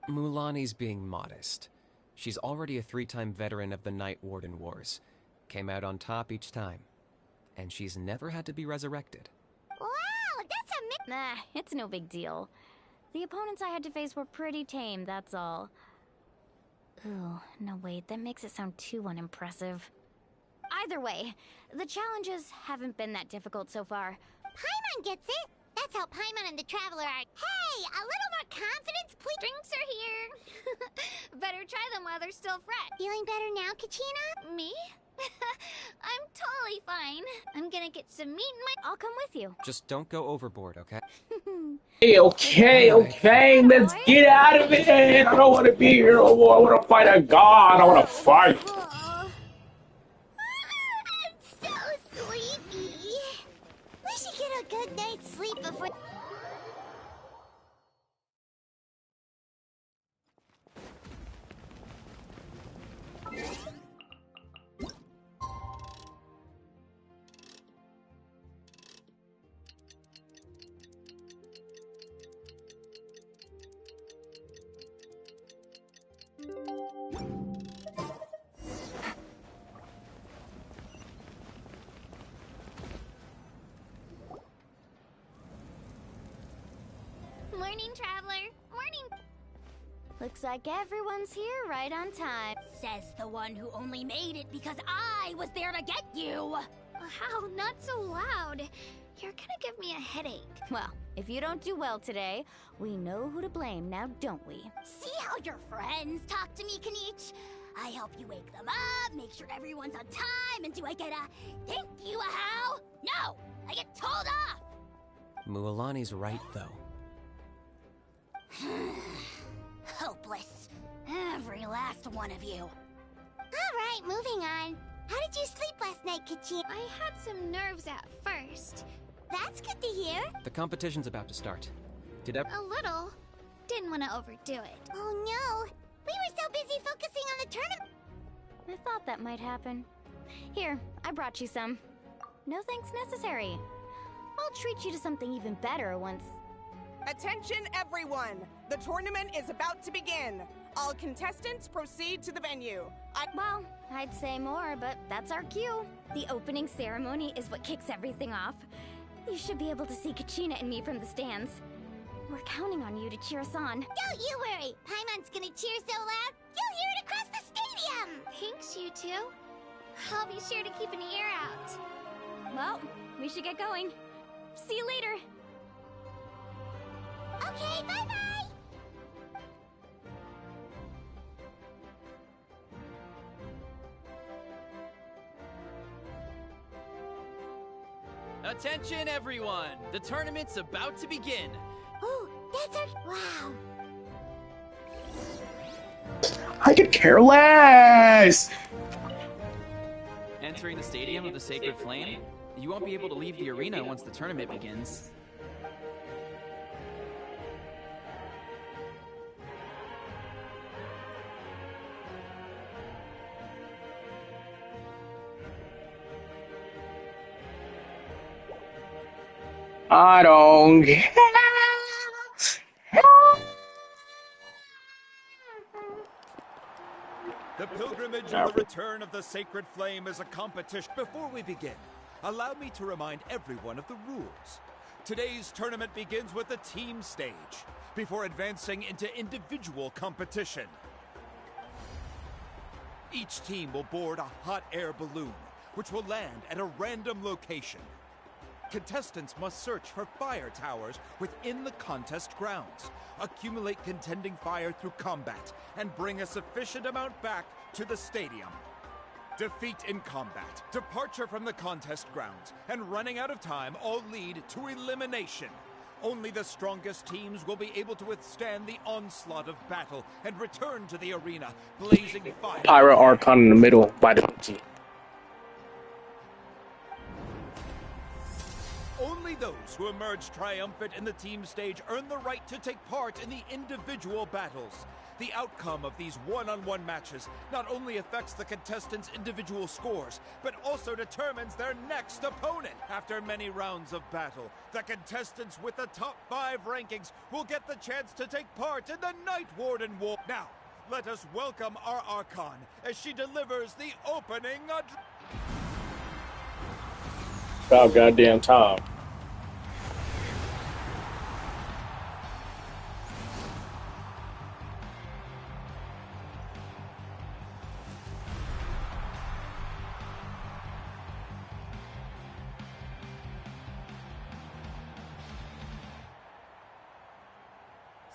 Mulani's being modest. She's already a 3-time veteran of the Night Warden Wars. Came out on top each time. And she's never had to be resurrected. Wow, that's a Nah, it's no big deal. The opponents I had to face were pretty tame, that's all. Ooh, no wait, that makes it sound too unimpressive. Either way, the challenges haven't been that difficult so far. Paimon gets it. That's how Paimon and the Traveler are. Hey, a little more confidence, please. Drinks are here. Better try them while they're still fresh. Feeling better now, Kachina? Me? I'm totally fine. I'm gonna get some meat in my... I'll come with you. Just don't go overboard, okay? Okay, let's get out of it. I don't want to be here no more. I want to fight a god. I want to fight. I'm so sleepy. We should get a good night's sleep before... Morning, Traveler. Morning. Looks like everyone's here right on time. Says the one who only made it because I was there to get you! How? Not so loud. You're gonna give me a headache. Well, if you don't do well today, we know who to blame now, don't we? See how your friends talk to me, Kanich? I help you wake them up, make sure everyone's on time, and do I get a thank you, how? No! I get told off! Mualani's right, though. Hopeless. Every last one of you. Alright, moving on. How did you sleep last night, Kachina? I had some nerves at first. That's good to hear. The competition's about to start. Did A little. Didn't want to overdo it. Oh no! We were so busy focusing on the tournament. I thought that might happen. Here, I brought you some. No thanks necessary. I'll treat you to something even better once. Attention everyone! The tournament is about to begin. All contestants proceed to the venue. Well, I'd say more, but that's our cue. The opening ceremony is what kicks everything off. You should be able to see Kachina and me from the stands. We're counting on you to cheer us on. Don't you worry! Paimon's gonna cheer so loud, you'll hear it across the stadium! Thanks, you two. I'll be sure to keep an ear out. Well, we should get going. See you later. Okay, bye-bye! Attention everyone! The tournament's about to begin! Oh, that's our... Wow. I could care less! Entering the Stadium of the Sacred Flame, you won't be able to leave the arena once the tournament begins. I don't care. The pilgrimage and the return of the sacred flame is a competition. Before we begin, allow me to remind everyone of the rules. Today's tournament begins with the team stage, before advancing into individual competition. Each team will board a hot air balloon, which will land at a random location. Contestants must search for fire towers within the contest grounds, accumulate contending fire through combat, and bring a sufficient amount back to the stadium. Defeat in combat, departure from the contest grounds, and running out of time all lead to elimination. Only the strongest teams will be able to withstand the onslaught of battle and return to the arena, blazing fire. Pyro Archon in the middle by the team. Only those who emerge triumphant in the team stage earn the right to take part in the individual battles. The outcome of these one-on-one matches not only affects the contestants' individual scores, but also determines their next opponent. After many rounds of battle, the contestants with the top 5 rankings will get the chance to take part in the Night Warden War. Now, let us welcome our Archon as she delivers the opening address. About goddamn time.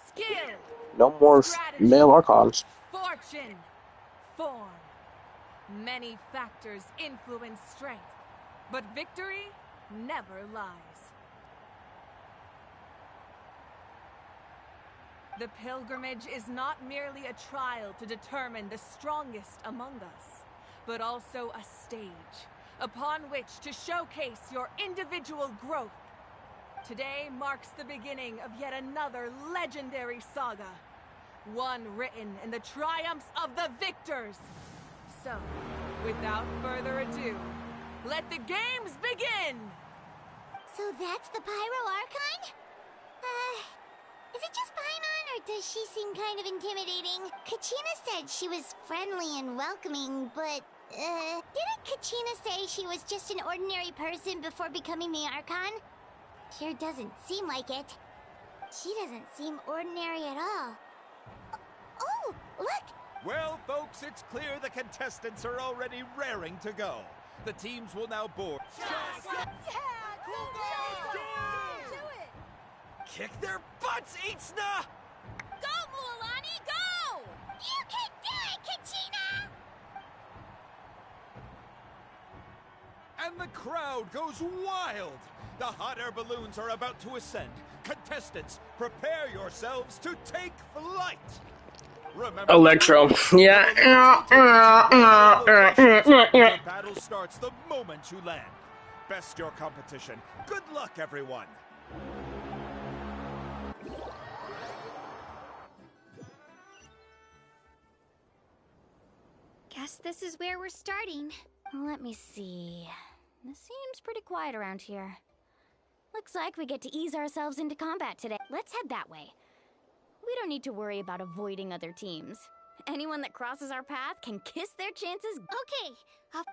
Skill. No more male Archons. Fortune. Form. Many factors influence strength, but victory never lies. The pilgrimage is not merely a trial to determine the strongest among us, but also a stage upon which to showcase your individual growth. Today marks the beginning of yet another legendary saga, one written in the triumphs of the victors. So, without further ado, let the games begin! So that's the Pyro Archon? Is it just Paimon, or does she seem kind of intimidating? Kachina said she was friendly and welcoming, but, didn't Kachina say she was just an ordinary person before becoming the Archon? Sure doesn't seem like it. She doesn't seem ordinary at all. Oh, look! Well, folks, it's clear the contestants are already raring to go. The teams will now board. Kick their butts, Itzna! Go, Mualani, go! You can do it, Kachina! And the crowd goes wild. The hot air balloons are about to ascend. Contestants, prepare yourselves to take flight. Remember, Electro. Yeah. the battle starts the moment you land. Best your competition. Good luck, everyone. Guess this is where we're starting. Let me see. This seems pretty quiet around here. Looks like we get to ease ourselves into combat today. Let's head that way. We don't need to worry about avoiding other teams. Anyone that crosses our path can kiss their chances. Okay,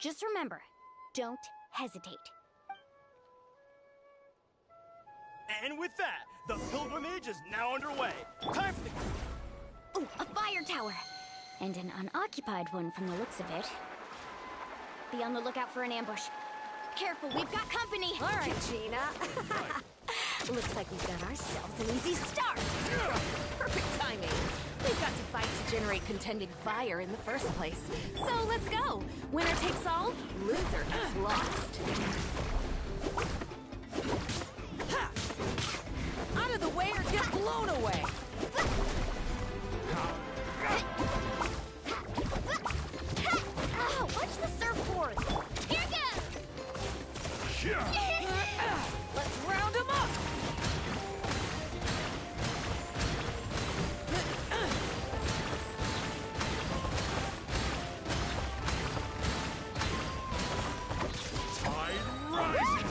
just remember, don't hesitate. And with that, the pilgrimage is now underway. Time for the... Ooh, a fire tower! And an unoccupied one from the looks of it. Be on the lookout for an ambush. Careful, we've got company! All right, Gina. Looks like we've got ourselves an easy start! Perfect timing. We've got to fight to generate contending fire in the first place. So let's go. Winner takes all, loser gets lost. Ha! Out of the way or get blown away! Oh, watch the surfboard! Here goes! Let's round him up! Tide rising.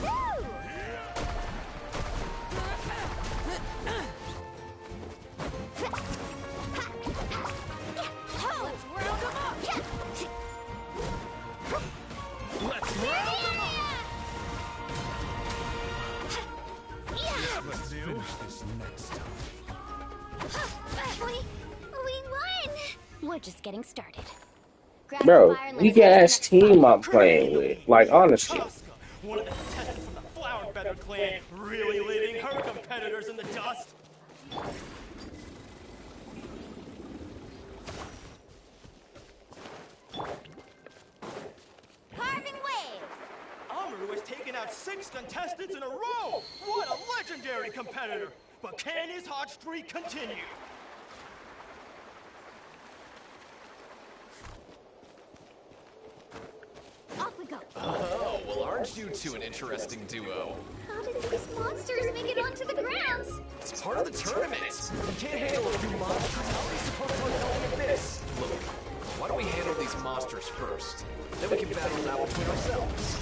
Let's round him up! Let's finish this next time. We won! We're just getting started. Grab Bro, the fire and weak let's go to the ass next team spot. I'm playing with. Like, honestly. One of the contestants from the Flower Feather clan, really leaving her competitors in the dust. Carving waves! Amaru has taken out 6 contestants in a row! What a legendary competitor! But can his hot streak continue? Off we go. Oh, well, aren't you two an interesting duo? How did these monsters make it onto the ground? It's part of the tournament. You can't handle a few monsters. How are you supposed to handle this? Look, why don't we handle these monsters first? Then we can battle it out between ourselves.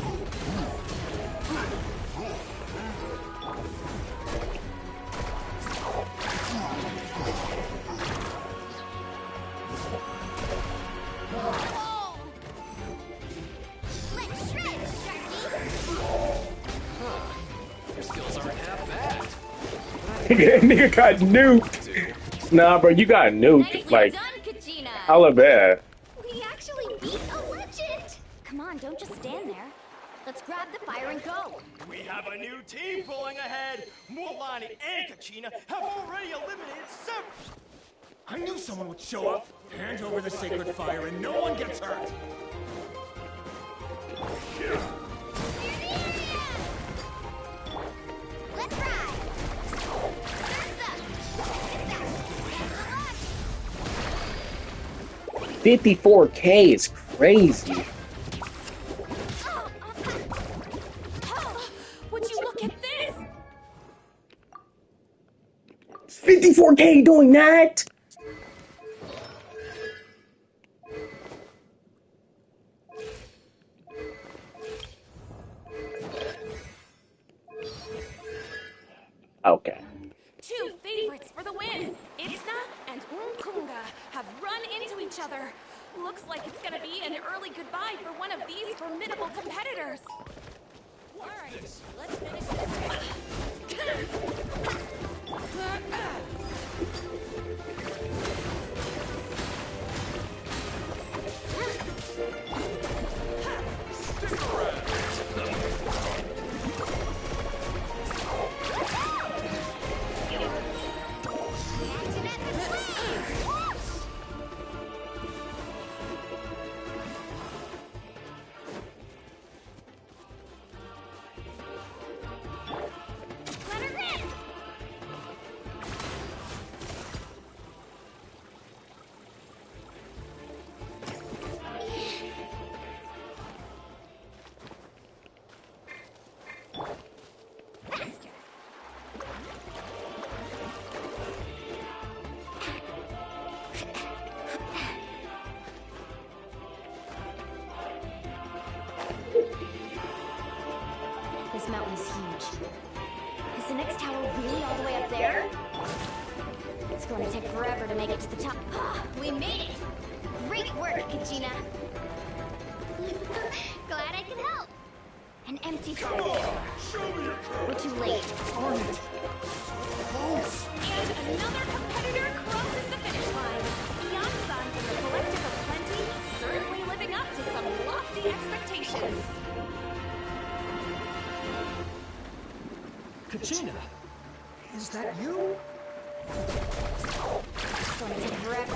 Let's shred, Sharky! Huh. Your skills aren't half bad. Nigga got nuked. Nah, bro, you got nuked. Like, hella bad. We actually beat a legend! Come on, don't just stand there. Let's grab the fire and go. We have a new team pulling ahead. Mualani and Kachina have already eliminated several. I knew someone would show up. Hand over the sacred fire and no one gets hurt. Let's ride! Surf's up! 54K is crazy. Would you look at this? 54K doing that? Okay. 2 favorites for the win. Itzna and Unkunga have run into each other. Looks like it's gonna be an early goodbye for one of these formidable competitors. All right, let's finish this. This mountain is huge. Is the next tower really all the way up there? It's going to take forever to make it to the top. We made it! Great work, Kachina! Glad I could help. An empty fire tower. We're too late. On it. Close. And another competitor crosses the finish line. Beyond-San and the Collective of Plenty certainly living up to some lofty expectations. Kachina, is that you? It's going to take forever.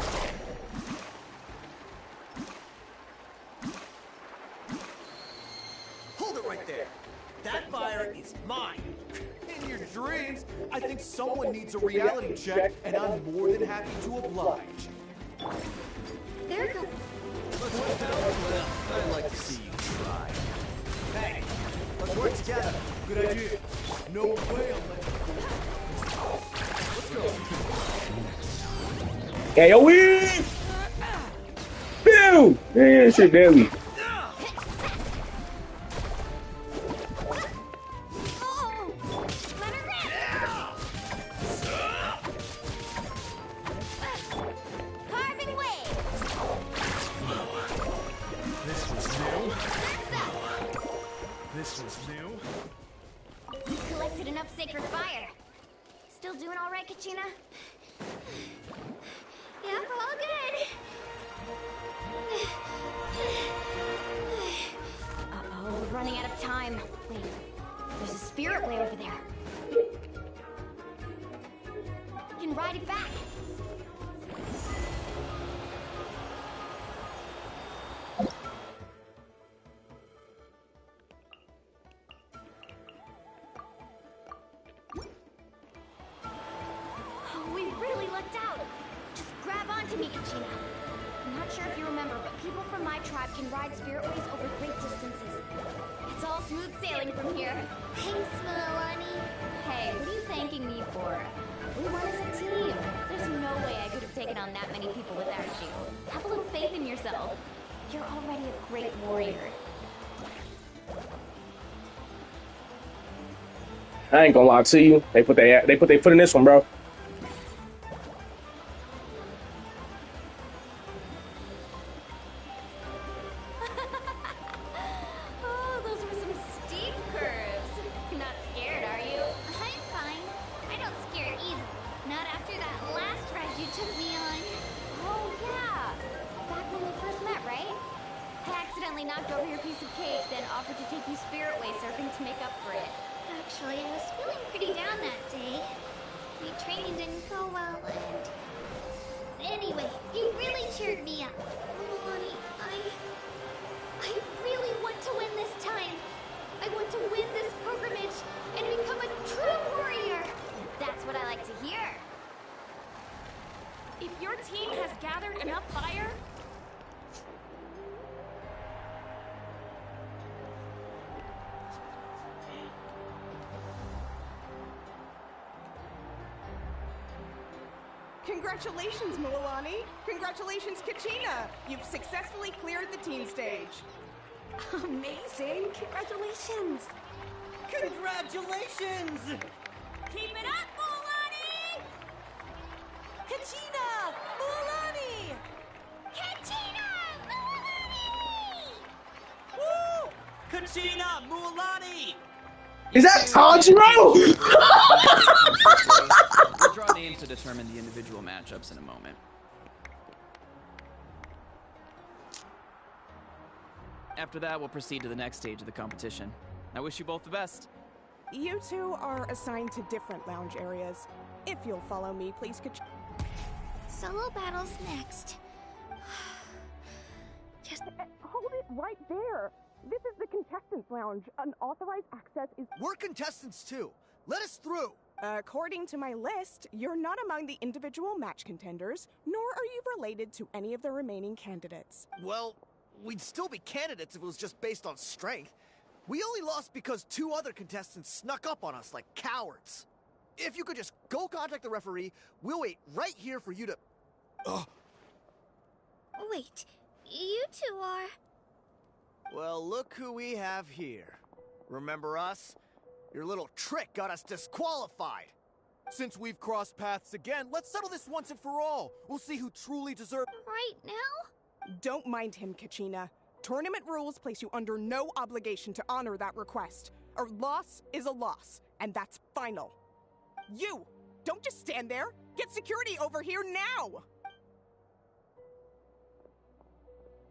Hold it right there. That fire is mine. In your dreams, I think someone needs a reality check, and I'm more than happy to oblige. There goes. Well, I'd like to see you try. Hey, let's work together. Good idea. No way I'll let you go. Let's go. Yeah, yo, we. Pew! Yeah, shit, there we. Collected enough sacred fire. Still doing all right, Kachina? Yep, all good. Uh-oh, we're running out of time. Wait, there's a spirit way over there. You can ride it back. We really lucked out. Just grab onto me, Kachina. I'm not sure if you remember, but people from my tribe can ride spiritways over great distances. It's all smooth sailing from here. Thanks, Milani. Hey, what are you thanking me for? We won as a team. There's no way I could have taken on that many people without you. Have a little faith in yourself. You're already a great warrior. I ain't gonna lie to you. They put their foot in this one, bro. Oh, those were some steep curves. You're not scared, are you? I'm fine. I don't scare easily. Not after that last ride you took me on. Oh, yeah. Back when we first met, right? I accidentally knocked over your piece of cake, then offered to take you spiritway surfing to make up for it. Actually, I was feeling pretty down that day. My training didn't go well, and... Anyway, you really cheered me up. Milani, I really want to win this time. I want to win this pilgrimage and become a true warrior. That's what I like to hear. If your team has gathered enough fire, Congratulations, Milani! Congratulations, Kachina! You've successfully cleared the teen stage. amazing! Congratulations! Congratulations! Keep it up, Milani! Kachina! Milani! Kachina! Milani! Woo! Kachina, Mualani! Is that Tanjiro? We'll draw names to determine the individual matchups in a moment. After that, we'll proceed to the next stage of the competition. I wish you both the best. You two are assigned to different lounge areas. If you'll follow me, please. Solo battles next. Just hold it right there. This is the contestants' lounge. Unauthorized access is. We're contestants too. Let us through. According to my list, you're not among the individual match contenders, nor are you related to any of the remaining candidates. Well, we'd still be candidates if it was just based on strength. We only lost because 2 other contestants snuck up on us like cowards. If you could just go contact the referee, we'll wait right here for you to... Wait, you two are... Well, look who we have here. Remember us? Your little trick got us disqualified. Since we've crossed paths again, let's settle this once and for all. We'll see who truly deserves... Right now? Don't mind him, Kachina. Tournament rules place you under no obligation to honor that request. A loss is a loss, and that's final. You! Don't just stand there! Get security over here now!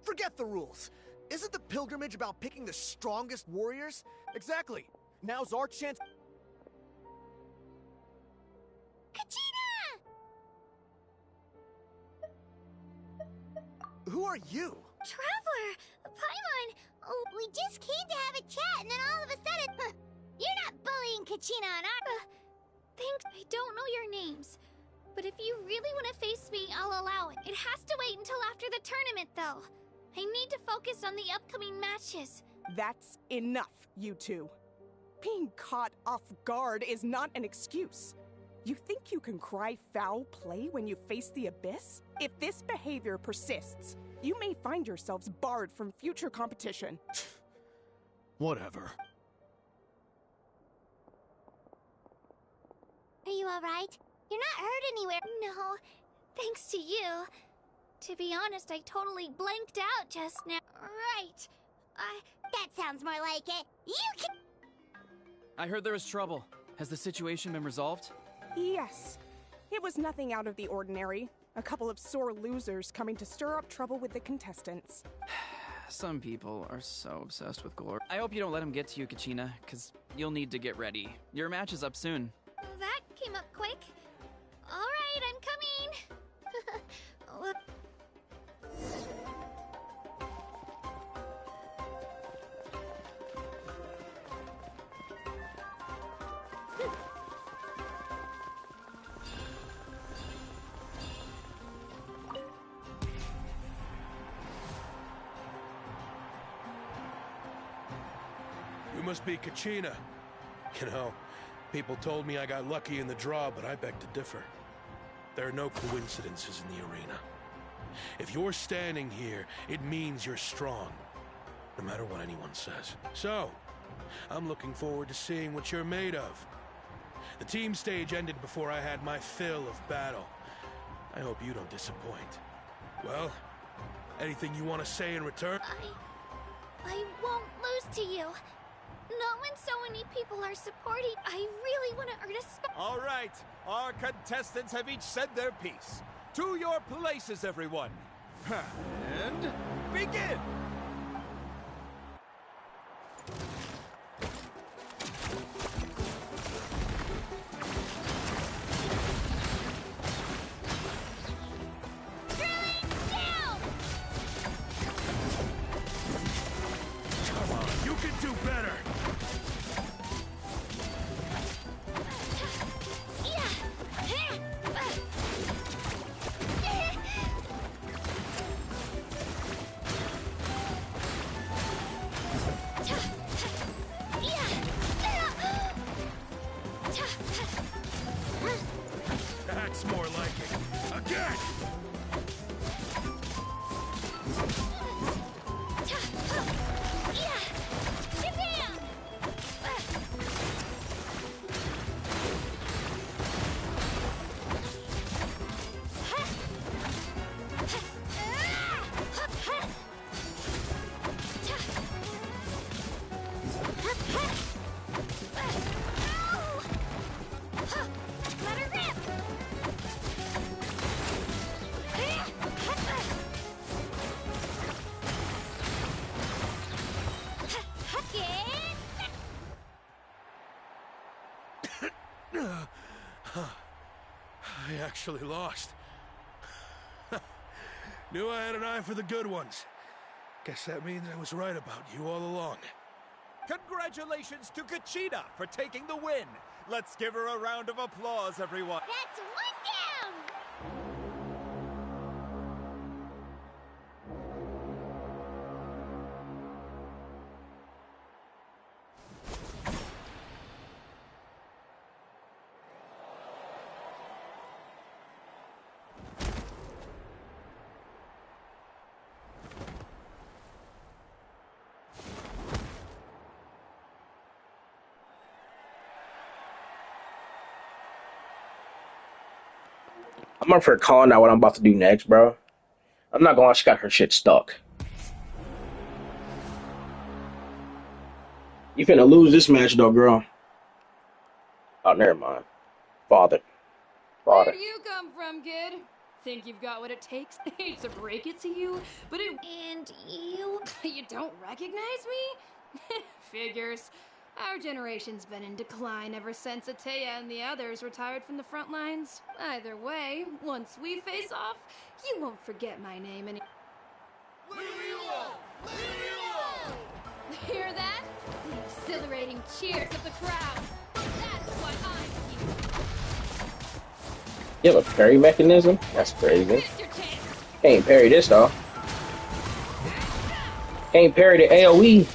Forget the rules. Isn't the pilgrimage about picking the strongest warriors? Exactly. Now's our chance. Kachina! Who are you? Traveler! Paimon! Oh, we just came to have a chat, and then all of a sudden... You're not bullying Kachina on our... Thanks. I don't know your names. But if you really want to face me, I'll allow it. It has to wait until after the tournament, though. I need to focus on the upcoming matches. That's enough, you two. Being caught off guard is not an excuse. You think you can cry foul play when you face the abyss? If this behavior persists, you may find yourselves barred from future competition. Whatever. Are you alright? You're not hurt anywhere. No, thanks to you. To be honest, I totally blanked out just now. Right. That sounds more like it. You can... I heard there was trouble. Has the situation been resolved? Yes. It was nothing out of the ordinary. A couple of sore losers coming to stir up trouble with the contestants. Some people are so obsessed with glory. I hope you don't let him get to you, Kachina, because you'll need to get ready. Your match is up soon. That came up quick. All right, I'm coming. You must be Kachina. You know, people told me I got lucky in the draw, but I beg to differ. There are no coincidences in the arena. If you're standing here, it means you're strong, no matter what anyone says. So, I'm looking forward to seeing what you're made of. The team stage ended before I had my fill of battle. I hope you don't disappoint. Well, anything you want to say in return? I won't lose to you. Not when so many people are supporting. I really want to earn a spot. All right, our contestants have each said their piece. To your places, everyone. And begin! Come on, you can do better! actually lost. Knew I had an eye for the good ones. Guess that means I was right about you all along. Congratulations to Kachina for taking the win. Let's give her a round of applause, everyone. That's one down! I'm up for calling out what I'm about to do next, bro. I'm not gonna lie, she got her shit stuck. You finna lose this match, though, girl. Oh, never mind. Father. Where do you come from, kid? Think you've got what it takes? Hate to break it to you, but it... And you... You don't recognize me? Figures. Our generation's been in decline ever since Ateya and the others retired from the front lines. Either way, once we face off, you won't forget my name any... Hear that? The exhilarating cheers of the crowd. That's what I'm here. You have a parry mechanism? That's crazy. Can't parry this, though. Can't parry the AoE.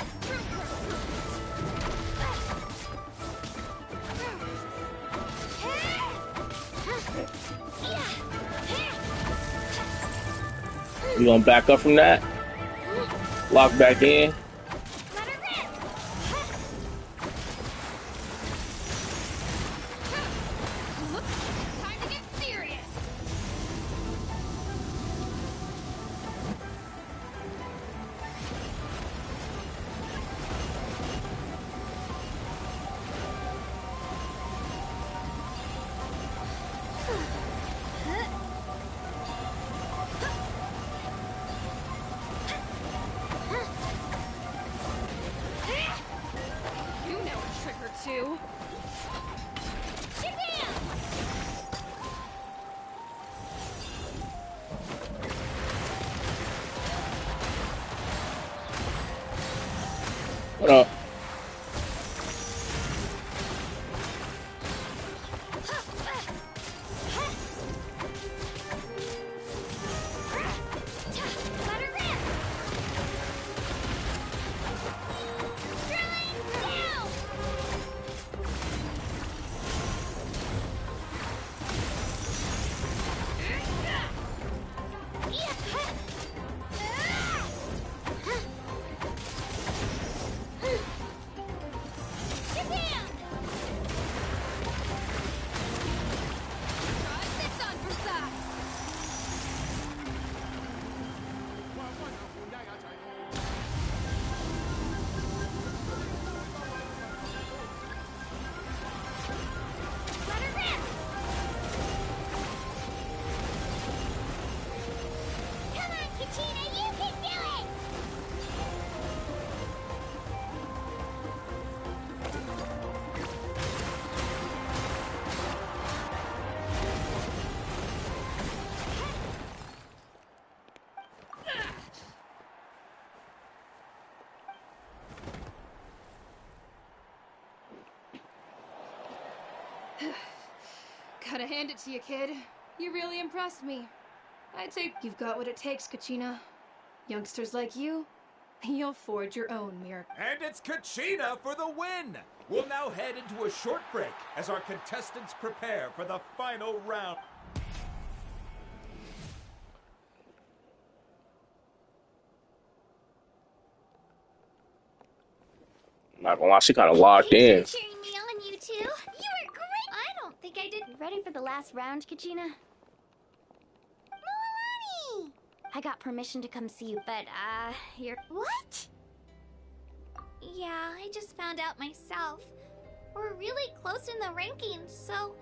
You gonna back up from that? Lock back in? Time to get serious. You know a trick or two. What up? Gotta hand it to you, kid. You really impressed me. I'd say you've got what it takes, Kachina. Youngsters like you, you'll forge your own miracle. And it's Kachina for the win! We'll now head into a short break as our contestants prepare for the final round. Not gonna lie, she kind of locked in. Cheering me on, you two. You were great. I don't think I did. Ready for the last round, Kachina? Milani! I got permission to come see you, but, you're... What? Yeah, I just found out myself. We're really close in the rankings, so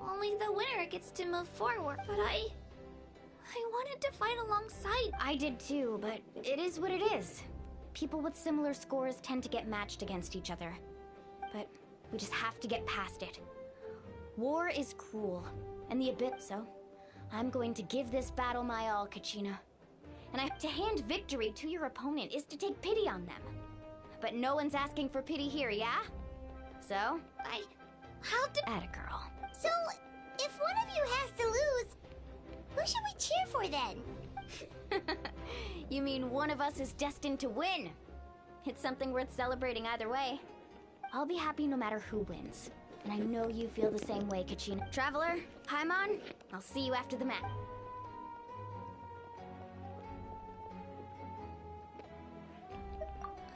only the winner gets to move forward. But I wanted to fight alongside. I did too, but it is what it is. People with similar scores tend to get matched against each other. But we just have to get past it. War is cruel, and the Abyss. So, I'm going to give this battle my all, Kachina. And to hand victory to your opponent is to take pity on them. But no one's asking for pity here, yeah? So, how did... Atta girl. So, if one of you has to lose, who should we cheer for then? You mean one of us is destined to win? It's something worth celebrating either way. I'll be happy no matter who wins. And I know you feel the same way, Kachina. Traveler, Paimon, I'll see you after the match.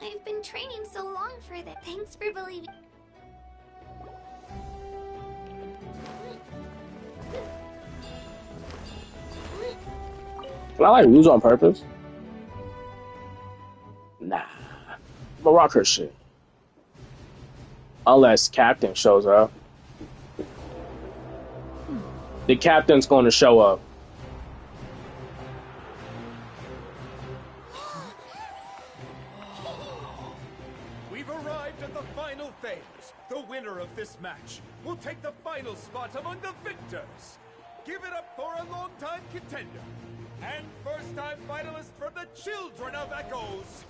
I've been training so long for that. Thanks for believing. Can I like lose on purpose? Nah. But rock her shit. Unless Captain shows up. The Captain's going to show up. We've arrived at the final phase. The winner of this match will take the final spot among the victors. Give it up for a long-time contender and first-time finalist from the Children of Echoes,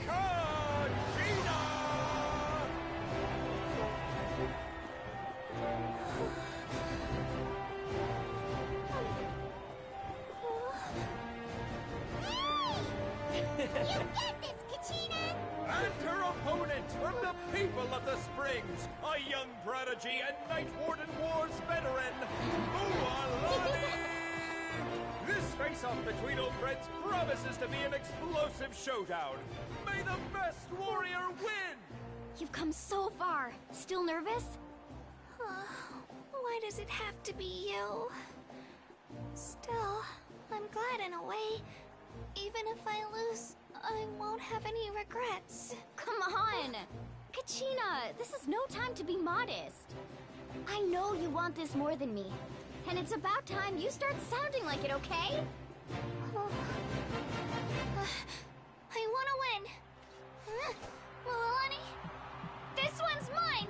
Kachina! You get this, Kachina! And her opponent from the people of the Springs, a young prodigy and Night Warden Wars veteran, Mualani! This face-off between old friends promises to be an explosive showdown. May the best warrior win! You've come so far. Still nervous? Why does it have to be you? Still, I'm glad in a way. Even if I lose, I won't have any regrets. Come on! Kachina, this is no time to be modest. I know you want this more than me. And it's about time you start sounding like it, okay? I want to win. Mualani, this one's mine.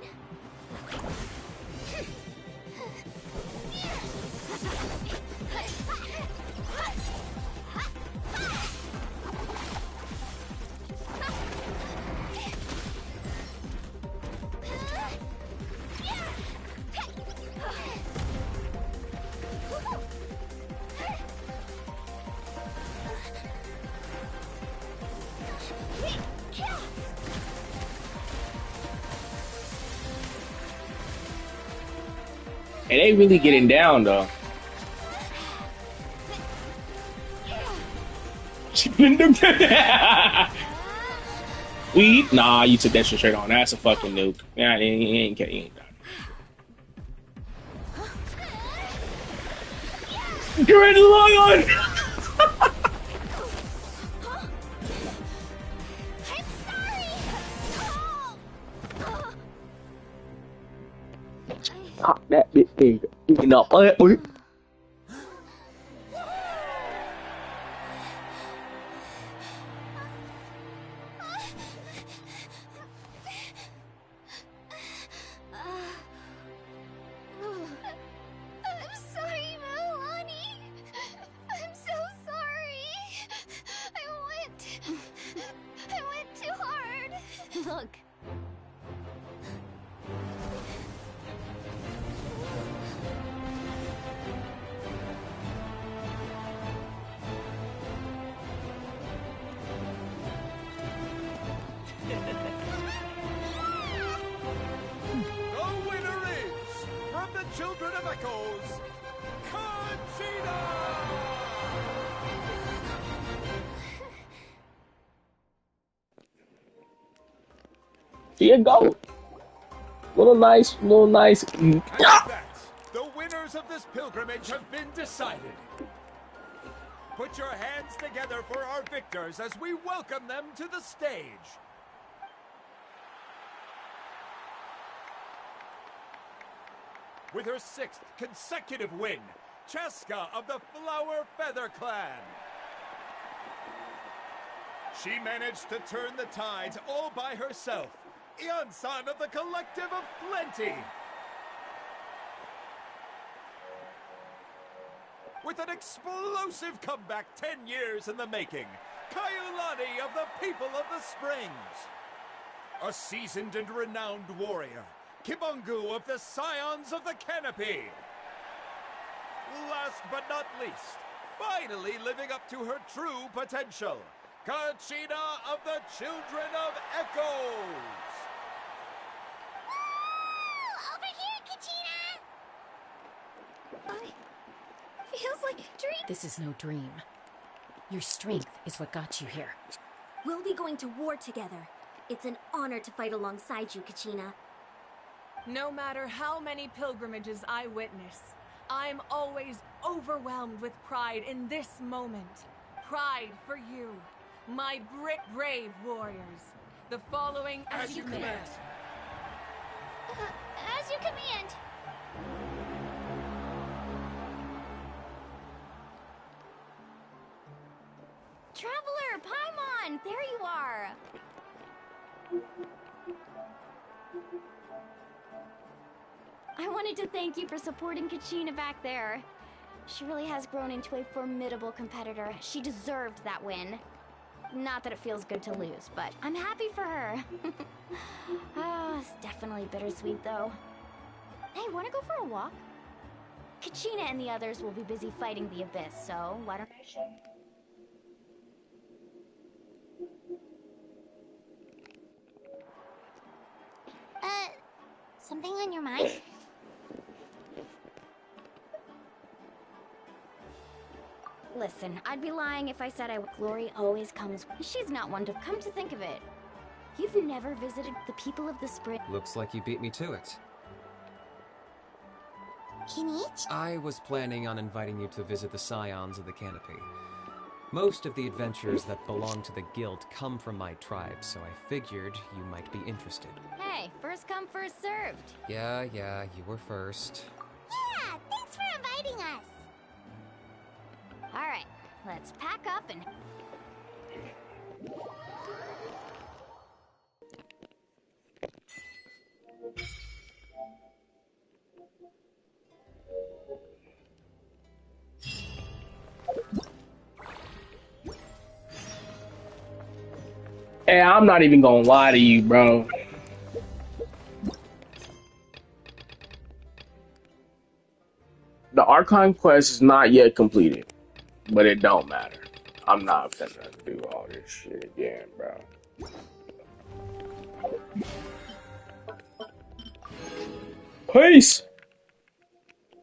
And they really getting down though. Weed? Nah, you took that shit straight on. That's a fucking nuke. Yeah, he ain't done. You're in the lion! Cock that bit big. You know, Look. The winner is, from the Children of Echoes, Kachina! Here you go. Little nice. And that, the winners of this pilgrimage have been decided. Put your hands together for our victors as we welcome them to the stage. With her 6th consecutive win, Cheska of the Flower Feather Clan. She managed to turn the tides all by herself. Ian-san of the Collective of Plenty. with an explosive comeback 10 years in the making. Kaiulani of the People of the Springs. A seasoned and renowned warrior, Kibungu of the Scions of the Canopy. Last but not least, finally living up to her true potential, Kachina of the Children of Echoes. Over here, Kachina! Feels like a dream. This is no dream. Your strength is what got you here. We'll be going to war together. It's an honor to fight alongside you, Kachina. No matter how many pilgrimages I witness, I'm always overwhelmed with pride in this moment. Pride for you, my brave warriors. The following as you command. As you command. Traveler, Paimon, there you are. I wanted to thank you for supporting Kachina back there. She really has grown into a formidable competitor. She deserved that win. Not that it feels good to lose, but I'm happy for her. It's definitely bittersweet, though. Hey, wanna go for a walk? Kachina and the others will be busy fighting the Abyss, so why don't I show? Something on your mind? Listen, I'd be lying if I said Glory always comes. She's not one to come to think of it. You've never visited the People of the Spring. Looks like you beat me to it. Kinich? I was planning on inviting you to visit the Scions of the Canopy. Most of the adventurers that belong to the guild come from my tribe, so I figured you might be interested. Hey, first come, first served. Yeah, you were first. Yeah, thanks for inviting us. All right, let's pack up and... Hey, I'm not even gonna lie to you, bro. The Archon quest is not yet completed, but it don't matter. I'm not finna do all this shit again, bro. Peace!